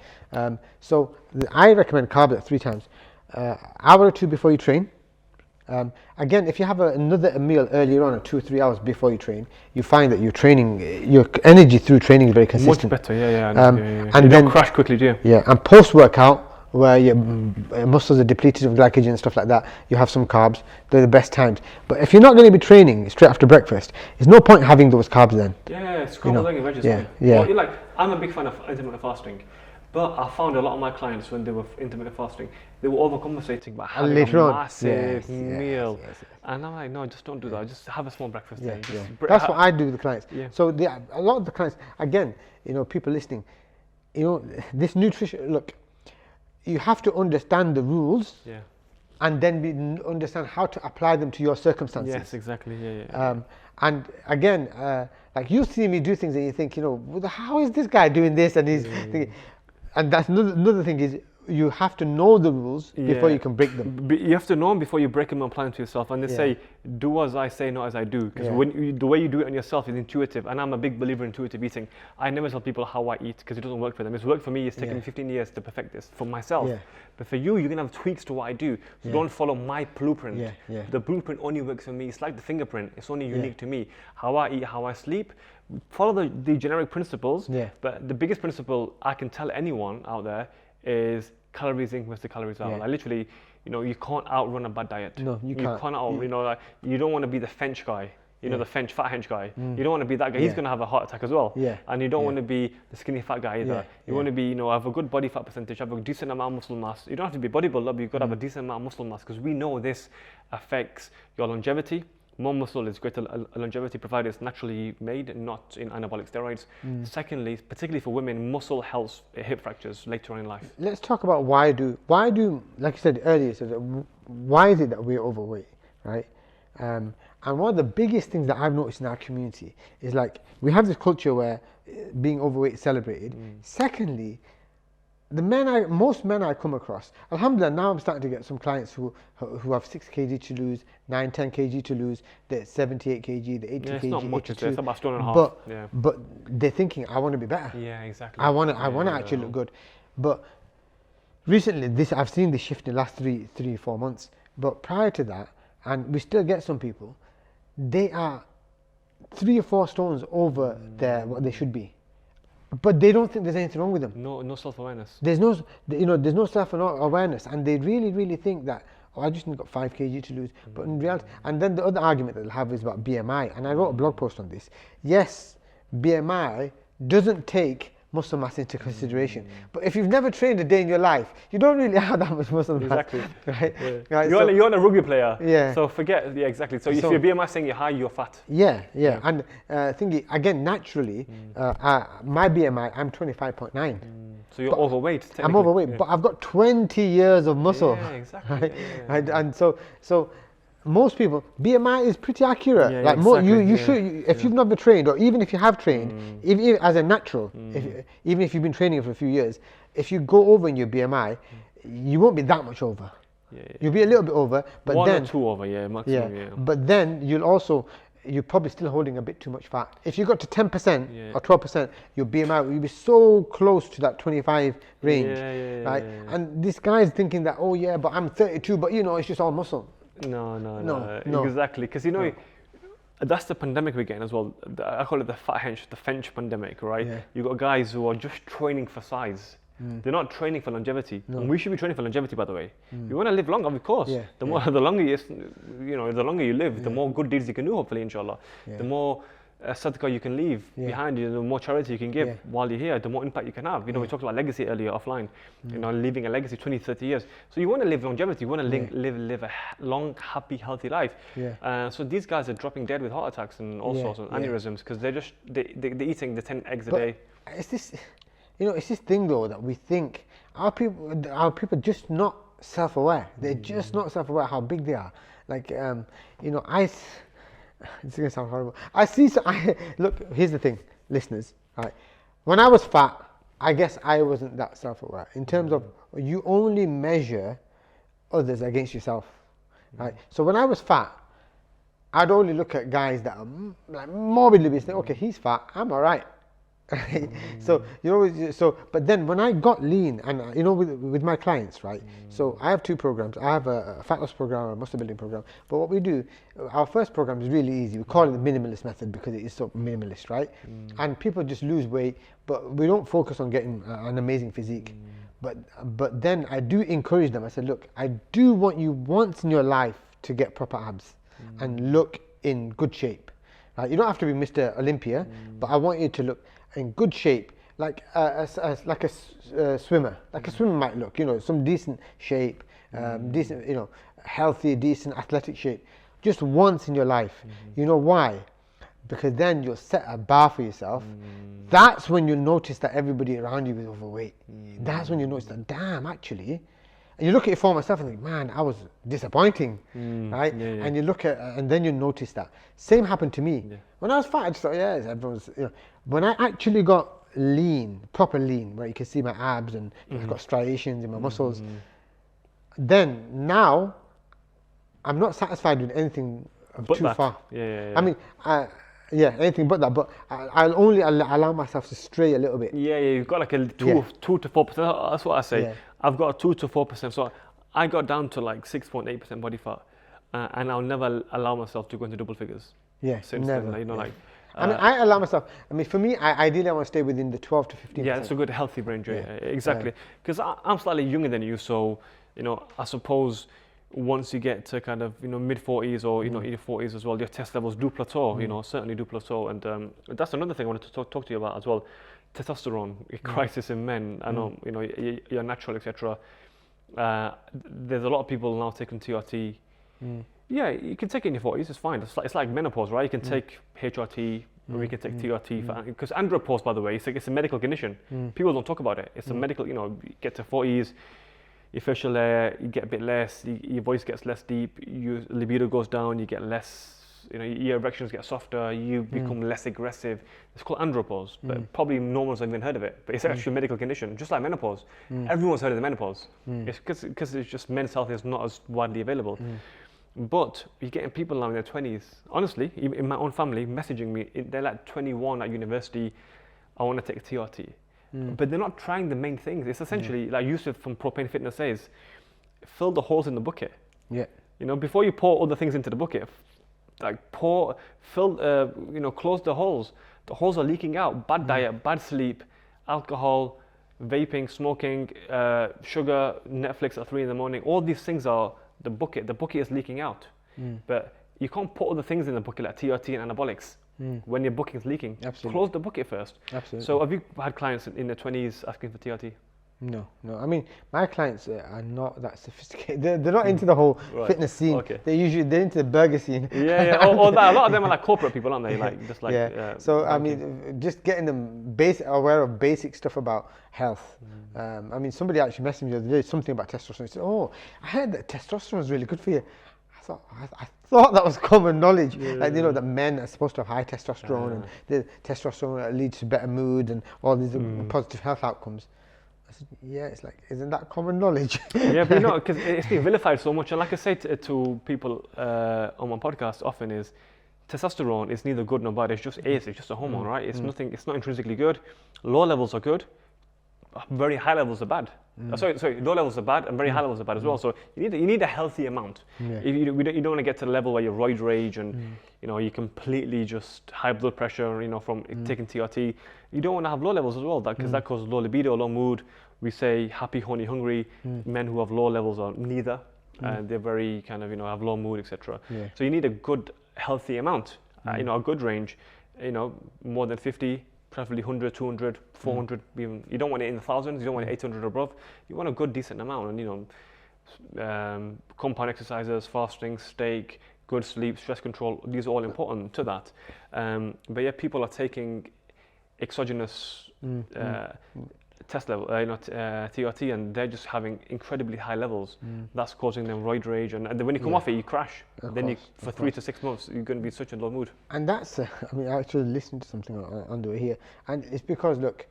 So I recommend carbs at 3 times, hour or 2 before you train. Again, if you have another meal earlier on, or 2 or 3 hours before you train, you find that your energy through training is very consistent. Much better, And you then don't crash quickly, do you? Yeah, and post-workout, where your muscles are depleted of glycogen and stuff like that, you have some carbs. They're the best times. But if you're not going to be training straight after breakfast, there's no point having those carbs then. Scrambled egg and veg. Well, I'm a big fan of intermittent fasting. But I found a lot of my clients, when they were intermittent fasting, they were overcompensating by having a massive meal. And I'm like, no, just don't do that. Just have a small breakfast. That's what I do with the clients. So a lot of the clients, again, people listening, this nutrition, look, you have to understand the rules and then understand how to apply them to your circumstances. Yes, exactly. And again, like you see me do things and you think, how is this guy doing this? And he's thinking, and that's another thing is you have to know the rules before you can break them. You have to know them before you break them and apply them to yourself. And they say, do as I say, not as I do. Because the way you do it on yourself is intuitive. And I'm a big believer in intuitive eating. I never tell people how I eat because it doesn't work for them. It's worked for me. It's taken me 15 years to perfect this for myself. But for you, you're going to have tweaks to what I do. So don't follow my blueprint. The blueprint only works for me. It's like the fingerprint. It's only unique to me. How I eat, how I sleep. Follow the generic principles. But the biggest principle I can tell anyone out there is calories in versus calories out. Like literally, you can't outrun a bad diet. No, you can't. You don't want to be the French guy. The French fat hench guy. You don't want to be that guy. He's going to have a heart attack as well. And you don't want to be the skinny fat guy either. You want to be, have a good body fat percentage, have a decent amount of muscle mass. You don't have to be bodybuilder, but you've got to have a decent amount of muscle mass because we know this affects your longevity. More muscle is greater longevity provided it's naturally made, not in anabolic steroids. Secondly, particularly for women, muscle helps hip fractures later on in life. Let's talk about why do, like you said earlier, why is it that we're overweight, right? And one of the biggest things that I've noticed in our community is we have this culture where being overweight is celebrated. Secondly, most men I come across, alhamdulillah, now I'm starting to get some clients who have 6 kg to lose, 9, 10 kg to lose, they're 78 kg, they're 80 Yeah, kg, it's not much, 82. it's about stone and a half. But, Yeah. but they're thinking, I want to be better. Yeah, exactly. I want to actually look good. But recently, I've seen this shift in the last 3-4 months. But prior to that, and we still get some people, they are 3 or 4 stones over what they should be. But they don't think there's anything wrong with them. No self-awareness. There's no self-awareness, and they really think that, oh, I just got 5 kg to lose. But in reality, and then the other argument that they'll have is about BMI, and I wrote a blog post on this. Yes, BMI doesn't take muscle mass into consideration, but if you've never trained a day in your life, you don't really have that much muscle mass. Exactly. Right? Yeah. Right, You're a rugby player. Yeah. So forget. Yeah, exactly. So if your BMI saying you're high, you're fat. Yeah. And thinking again, naturally, my BMI, I'm 25.9. So you're overweight. I'm overweight, but I've got 20 years of muscle. Yeah, exactly. Right? Yeah. And so most people, BMI is pretty accurate. Yeah, like exactly. you should, if you've not been trained, or even if you have trained, even as a natural, even if you've been training for a few years, if you go over in your BMI, you won't be that much over. Yeah. You'll be a little bit over, but 1 then or 2 over, maximum. Yeah. But then you're probably still holding a bit too much fat. If you got to 10% or 12%, your BMI will be so close to that 25 range, right? Yeah. And this guy's thinking that, oh yeah, but I'm 32, but it's just all muscle. No. Exactly, because that's the pandemic we're getting as well. I call it the French pandemic, right? Yeah. You've got guys who are just training for size. They're not training for longevity. No. And we should be training for longevity, by the way. You want to live longer, of course. Yeah. The longer you live, the more good deeds you can do, hopefully, inshallah. Yeah. The more sadaqah you can leave behind you, the more charity you can give while you're here, the more impact you can have. We talked about legacy earlier offline, leaving a legacy 20, 30 years. So you want to live longevity, you want to live a long, happy, healthy life. Yeah. So these guys are dropping dead with heart attacks and all sorts of aneurysms because they're eating the 10 eggs a day. It's this thing though that we think our people just not self-aware. They're just not self-aware how big they are. Like it's gonna sound horrible. Look, here's the thing, listeners. Right, when I was fat, I guess I wasn't that self-aware. In terms of you only measure others against yourself, right? So when I was fat, I'd only look at guys that are like morbidly obese. Okay, he's fat. I'm all right. Right? So but then when I got lean, and with my clients, right? So I have 2 programs. I have a fat loss program and a muscle building program. But what we do, our first program is really easy. We call it the minimalist method because it is so minimalist, right? And people just lose weight, but we don't focus on getting an amazing physique. But then I do encourage them. I said, look, I do want you once in your life to get proper abs and look in good shape. Right? You don't have to be Mr. Olympia, but I want you to look in good shape, like a swimmer. Like a swimmer might look, some decent shape, decent, healthy, decent athletic shape, just once in your life. You know why? Because then you'll set a bar for yourself. That's when you'll notice that everybody around you is overweight. That's when you notice that, damn, actually. And you look at your former self and think, man, I was disappointing, right? And you look at, and then you notice that. Same happened to me. When I was fat, I just thought, everyone's, When I actually got lean, proper lean, where you can see my abs and I've got striations in my muscles, then now I'm not satisfied with anything too far. I mean, anything but that. But I'll only allow myself to stray a little bit. You've got like a 2 to 4%. That's what I say. I've got a 2 to 4%. So I got down to like 6.8% body fat, and I'll never allow myself to go into double figures. Since never. Then, I mean, I allow myself. I mean, for me, ideally, I want to stay within the 12 to 15%. Yeah, it's a good healthy range. Exactly. Because I'm slightly younger than you, so I suppose once you get to kind of mid 40s or in your 40s as well, your test levels do plateau. Certainly do plateau, and that's another thing I wanted to talk to you about as well. Testosterone crisis in men. I know you're natural, etc. There's a lot of people now taking TRT. Yeah, you can take it in your 40s. It's fine. It's like menopause, right? You can take HRT. Or you can take TRT because Andropause, by the way, it's a medical condition. People don't talk about it. It's a medical. You get to 40s. Your facial hair, you get a bit less, your voice gets less deep, your libido goes down, you get less your erections get softer, you become less aggressive. It's called andropause, but probably no one's even heard of it. But it's actually a medical condition, just like menopause. Everyone's heard of the menopause. It's because it's just men's health is not as widely available. But you're getting people now in their 20s, honestly, in my own family, messaging me, they're like 21 at university, I want to take a TRT. But they're not trying the main things. It's essentially, like Yusuf from Propane Fitness says, fill the holes in the bucket. Yeah. Before you pour other things into the bucket, close the holes. The holes are leaking out. Bad diet, bad sleep, alcohol, vaping, smoking, sugar, Netflix at 3 in the morning. All these things are the bucket. The bucket is leaking out. But you can't put other things in the bucket like TRT and anabolics when your bucket is leaking. Absolutely. Close the bucket first. Absolutely. So have you had clients in their 20s asking for TRT? No. I mean, my clients are not that sophisticated. They're not into the whole fitness scene. Okay. They're into the burger scene. Yeah. Or that. A lot of them are like corporate people, aren't they? So I mean, just getting them aware of basic stuff about health. I mean, somebody actually messaged me the other day something about testosterone. He said, "Oh, I heard that testosterone is really good for you." I thought that was common knowledge, that men are supposed to have high testosterone and the testosterone leads to better mood and all these positive health outcomes. I said, yeah, it's like, isn't that common knowledge? Yeah, but because it's been vilified so much. And like I say to people on my podcast often is, testosterone is neither good nor bad. It's just a hormone, right? It's nothing. It's not intrinsically good. Low levels are good. Very high levels are bad. Sorry, low levels are bad and very high levels are bad as well. So you need a healthy amount. Yeah. You don't want to get to the level where you're roid rage and you completely just high blood pressure. From taking TRT. You don't want to have low levels as well, because that causes low libido, low mood. We say happy, horny, hungry. Men who have low levels are neither. They're very kind of have low mood, etc. Yeah. So you need a good healthy amount. A good range. More than 50. Preferably 100, 200, 400, even. You don't want it in the thousands, you don't want it 800 or above. You want a good, decent amount. And, compound exercises, fasting, steak, good sleep, stress control, these are all important to that. But yeah, people are taking exogenous test level, TRT, and they're just having incredibly high levels. That's causing them roid rage, and when you come off it, you crash. For 3 to 6 months, you're going to be in such a low mood. And that's, I actually listened to something under here, and it's because, look,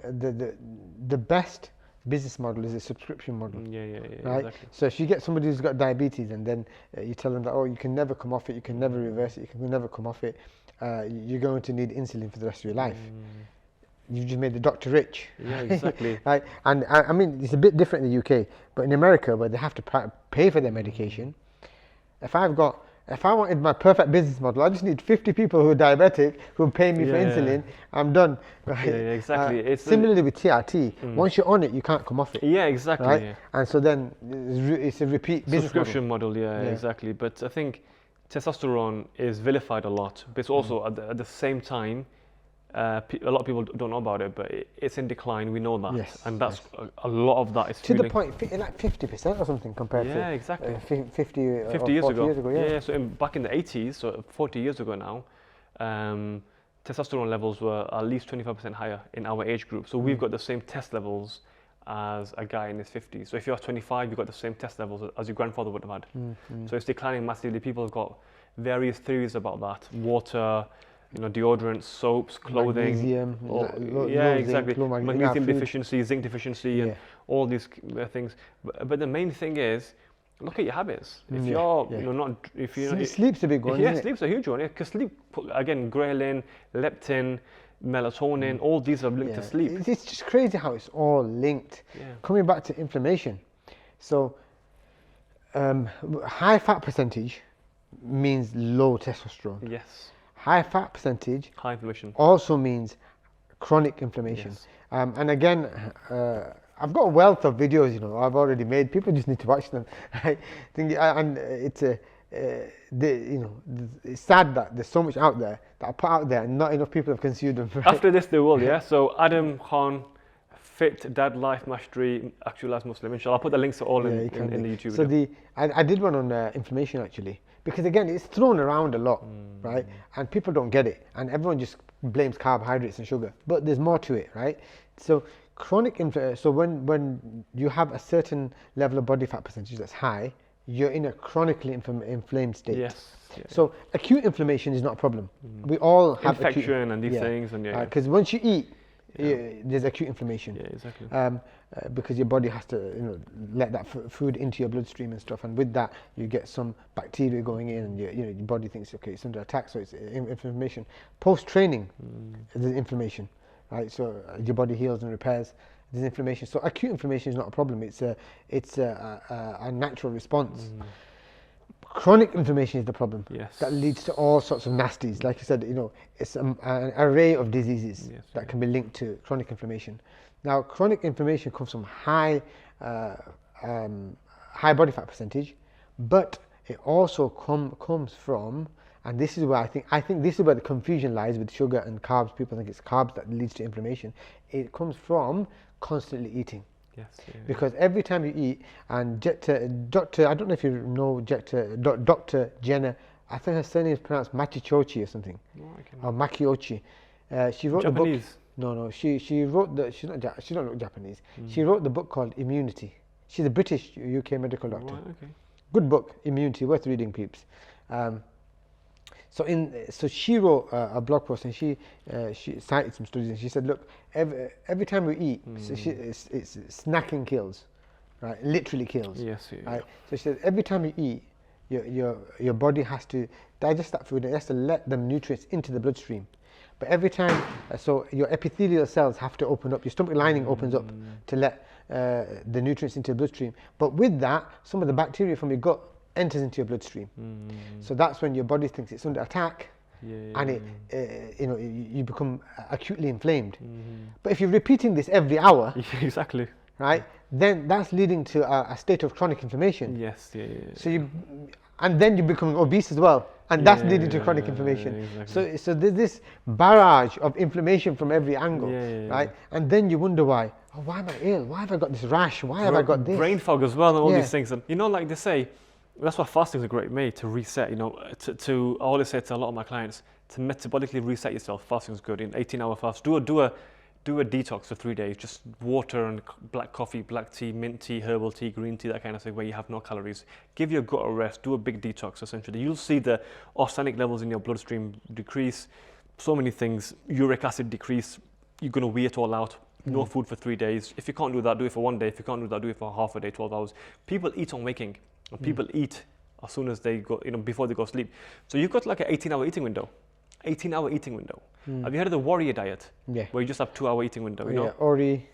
the best business model is a subscription model. Yeah, right? Exactly. So if you get somebody who's got diabetes and then you tell them that, you can never come off it, you can never reverse it, you can never come off it, you're going to need insulin for the rest of your life. You've just made the doctor rich. Yeah, exactly. Right? And I mean, it's a bit different in the UK, but in America, where they have to pay for their medication, if I wanted my perfect business model, I just need 50 people who are diabetic who pay me for insulin. I'm done. Right? Yeah, exactly. It's similarly with TRT, once you're on it, you can't come off it. Yeah, exactly. Right? Yeah. And so then it's a repeat business subscription model. Yeah, exactly. But I think testosterone is vilified a lot, but it's also at the same time. A lot of people don't know about it, but it's in decline. We know that, and that's a lot of that is to the point, like 50% or something compared to exactly 50 years ago. Yeah. So back in the 80s, so 40 years ago now, testosterone levels were at least 25% higher in our age group. So we've got the same test levels as a guy in his 50s. So if you're 25, you've got the same test levels as your grandfather would have had. So it's declining massively. People have got various theories about that. Water, deodorants, soaps, clothing. Magnesium, exactly. Zinc, magnesium deficiency, zinc deficiency, and all these things. But the main thing is, look at your habits. If you're sleep's a big one. Yeah, sleep's a huge one. Because sleep, again, ghrelin, leptin, melatonin, all these are linked to sleep. It's just crazy how it's all linked. Yeah. Coming back to inflammation, so high fat percentage means low testosterone. Yes. High fat percentage high inflammation also means chronic inflammation. Yes. And again, I've got a wealth of videos, I've already made. People just need to watch them. I think, and it's it's sad that there's so much out there that I put out there and not enough people have consumed them. Right? After this, they will, yeah. So Adam Khan, Fitdadlifemastery, Actualized Muslim. Inshallah, I'll put the links to all in the YouTube video. So I did one on inflammation actually, because again, it's thrown around a lot, right? And people don't get it, and everyone just blames carbohydrates and sugar, but there's more to it, right? So chronic so when you have a certain level of body fat percentage that's high, you're in a chronically inflamed state. Yes. Yeah. So acute inflammation is not a problem. We all have infection and these things, and because once you eat, there's acute inflammation. Yeah, exactly. Because your body has to, let that food into your bloodstream and stuff, and with that you get some bacteria going in, and your body thinks, okay, it's under attack, so it's inflammation. Post training, there's inflammation, right? So your body heals and repairs. There's inflammation. So acute inflammation is not a problem. It's a natural response. Chronic inflammation is the problem. Yes. That leads to all sorts of nasties. Like I said, it's an array of diseases that can be linked to chronic inflammation. Now, chronic inflammation comes from high body fat percentage, but it also comes from, and this is where I think this is where the confusion lies with sugar and carbs. People think it's carbs that leads to inflammation. It comes from constantly eating. Yes, Because every time you eat, and Dr. I don't know if you know Dr. Jenna, I think her surname is pronounced Machichochi or something, or Makiochi. She wrote Japanese. the book. No, she wrote she don't look Japanese. She wrote the book called Immunity. She's a British UK medical doctor. Right, okay. Good book, Immunity, worth reading, peeps. So she wrote a blog post, and she cited some studies, and she said, look, every time we eat, it's snacking kills, right? Literally kills. Yes. Yeah. Right? So she said every time you eat, your body has to digest that food, and it has to let them nutrients into the bloodstream. But every time, so your epithelial cells have to open up, your stomach lining opens up to let the nutrients into the bloodstream. But with that, some of the bacteria from your gut enters into your bloodstream. So that's when your body thinks it's under attack, and you become acutely inflamed. But if you're repeating this every hour, exactly, right, then that's leading to a state of chronic inflammation. Yes. So and then you become obese as well, and that's leading to chronic inflammation. Exactly. So there's this barrage of inflammation from every angle, right? And then you wonder why. Oh, why am I ill? Why have I got this rash? Why have I got this? Brain fog as well, and all these things. And like they say, that's why fasting is a great way to reset. I always say to a lot of my clients, to metabolically reset yourself, fasting is good. In 18-hour fast, do a detox for 3 days, just water and black coffee, black tea, mint tea, herbal tea, green tea, that kind of thing, where you have no calories. Give your gut a rest, do a big detox essentially. You'll see the arsenic levels in your bloodstream decrease, so many things, uric acid decrease, you're going to weigh it all out. No food for 3 days. If you can't do that, do it for 1 day. If you can't do that, do it for half a day, 12 hours. People eat on waking, and people eat as soon as they go, before they go to sleep. So you've got like an 18-hour eating window. 18-hour eating window. Have you heard of the warrior diet? Yeah. Where you just have 2-hour eating window, Yeah, Ori,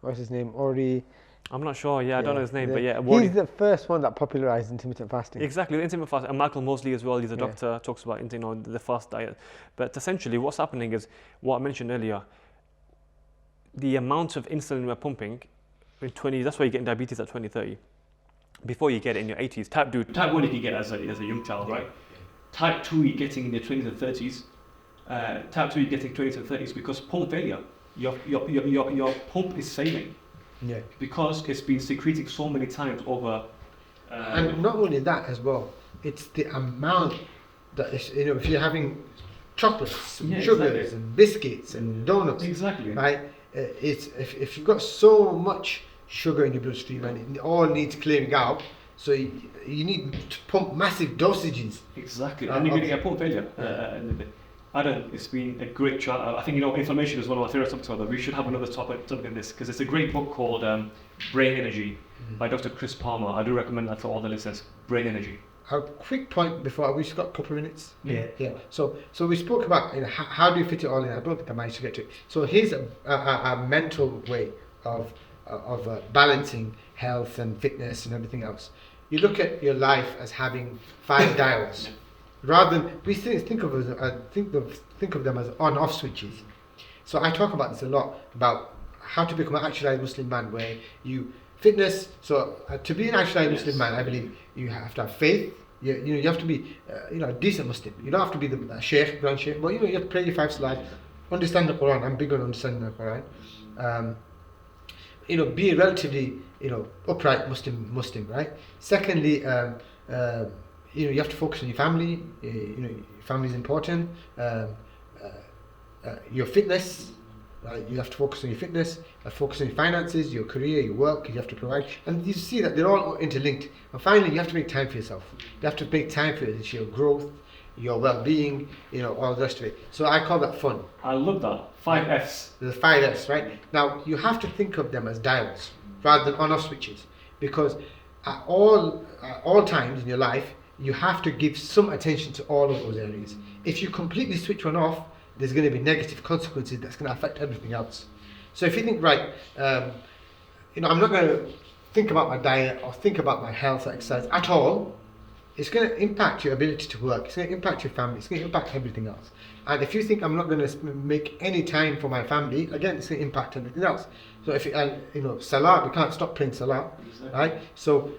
what's his name? Ori. I'm not sure, I don't know his name, but yeah. He's the first one that popularized intermittent fasting. Exactly, the intermittent fasting. And Michael Mosley as well, he's a doctor, talks about the fast diet. But essentially what's happening is, what I mentioned earlier, the amount of insulin we're pumping in 20s, that's why you're getting diabetes at 20, 30. Before you get it in your 80s. Type 1 you can get as a young child, right? Type 2 you're getting in your 20s and 30s. Type 2 you're getting 20s and 30s because pump failure. Your pump is failing. Yeah. Because it's been secreting so many times over. And not only that as well, it's the amount that is, if you're having chocolates, and sugars, and biscuits, and donuts. Exactly. Right? It's if you've got so much sugar in your bloodstream and it all needs clearing out, so you need to pump massive dosages. Exactly, and you're going to get pump failure. Adam, it's been a great chat. I think inflammation is one of my favorite topics. We should have another topic in this because it's a great book called Brain Energy by Dr. Chris Palmer. I do recommend that for all the listeners. Brain Energy. A quick point before we just got a couple of minutes. Yeah. So we spoke about how do you fit it all in. I don't think I managed to get to it. So here's a mental way of balancing health and fitness and everything else. You look at your life as having 5 dials, rather than we think of them as on-off switches. So I talk about this a lot about how to become an actualized Muslim man, where you fitness. So to be an actualized Muslim man, I believe you have to have faith. You have to be a decent Muslim. You don't have to be the sheikh, grand sheikh, but you have to pray your 5 salat, understand the Quran. I'm big on understanding the Quran. Be a relatively upright Muslim, right? Secondly, you have to focus on your family. Your family is important. Your fitness, Right? You have to focus on your fitness, you have to focus on your finances, your career, your work, you have to provide. And you see that they're all interlinked. And finally, you have to make time for yourself. You have to make time for your growth, your well-being, all the rest of it. So I call that fun. I love that. 5S. The 5S, right? Now, you have to think of them as dials rather than on-off switches, because at all times in your life, you have to give some attention to all of those areas. If you completely switch one off, there's going to be negative consequences that's going to affect everything else. So if you think, right, I'm not going to think about my diet or think about my health or exercise at all, it's going to impact your ability to work, it's going to impact your family, it's going to impact everything else. And if you think I'm not going to make any time for my family, again, it's going to impact everything else. So if Salah, we can't stop playing Salah, right? So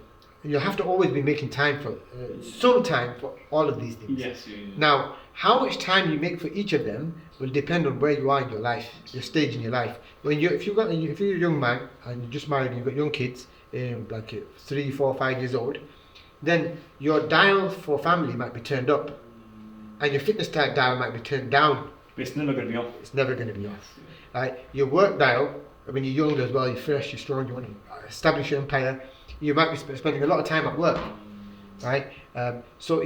you have to always be making time for some time for all of these things. Yes. Now, how much time you make for each of them will depend on where you are in your life, your stage in your life. If you're a young man and you're just married and you've got young kids, like 3, 4, 5 years old, then your dial for family might be turned up, and your fitness dial might be turned down. But it's never going to be off. It's never going to be off. Right? Your work dial, when you're young as well, you're fresh, you're strong, you want to establish your empire, you might be spending a lot of time at work, right? So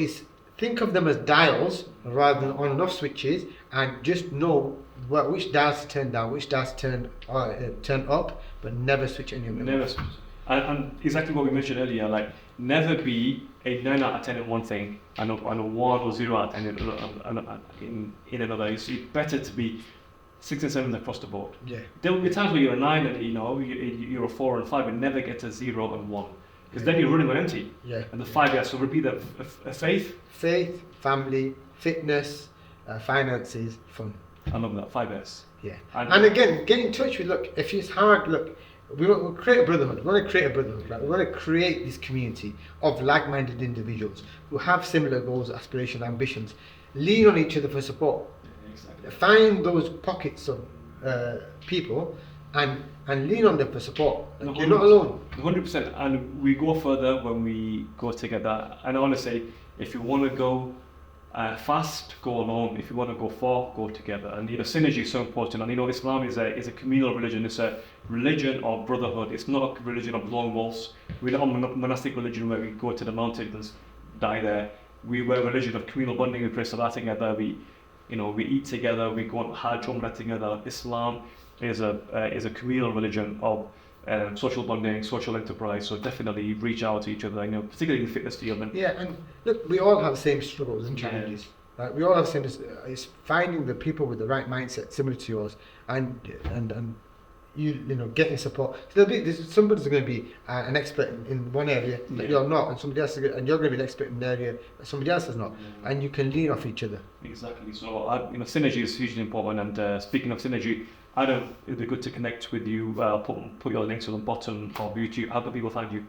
think of them as dials rather than on and off switches, and just know which dials to turn down, which dials to turn up, but never switch any of them. Never switch. And exactly what we mentioned earlier, like never be a 9 out of 10 in one thing and a 1 or 0 out of 10 in another. It's better to be 6 and 7 across the board. Yeah. There will be times where you're a 9 and you're a 4 and 5, but never get to 0 and 1. Because then you're running on empty. Yeah. And the 5, so repeat that: faith, family, fitness, finances, fun. I love that, 5S. Yeah. And again, get in touch with, if it's hard, we want to create a brotherhood. We want to create a brotherhood, right? We want to create this community of like-minded individuals who have similar goals, aspirations, ambitions. Lean on each other for support. Yeah, exactly. Find those pockets of people and lean on them for support. You're not alone. 100%. And we go further when we go together. And honestly, if you want to go fast, go alone. If you want to go far, go together. And synergy is so important. And Islam is a communal religion. It's a religion of brotherhood. It's not a religion of lone wolves. We're not a monastic religion where we go to the mountains and die there. We're a religion of communal bonding. We pray Salah together. We eat together. We go on Hajj, Umrah together. Islam is a communal religion of social bonding, social enterprise. So definitely reach out to each other, particularly in the fitness field. Yeah, and look, we all have the same struggles and challenges. Yeah. Right? We all have the same. It's finding the people with the right mindset, similar to yours, and getting support. So somebody's going to be an expert in one area that you're not, and somebody else and you're going to be an expert in an area that somebody else is not, and you can lean off each other. Exactly. So synergy is hugely important. And speaking of synergy, Adam, it'd be good to connect with you. Put your links on the bottom of YouTube. How can people find you?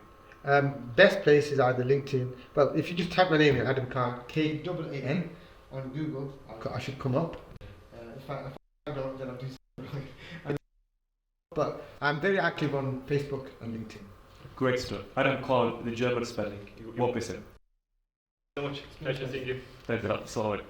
Best place is either LinkedIn. Well, if you just type my name in, Adam Khan, K-A-A-N, on Google, I should come up. If I don't, then I'll do something. But I'm very active on Facebook and LinkedIn. Great stuff. Adam Khan, the German spelling. You won't miss it. So much. Pleasure seeing you. Thank you. Sorry.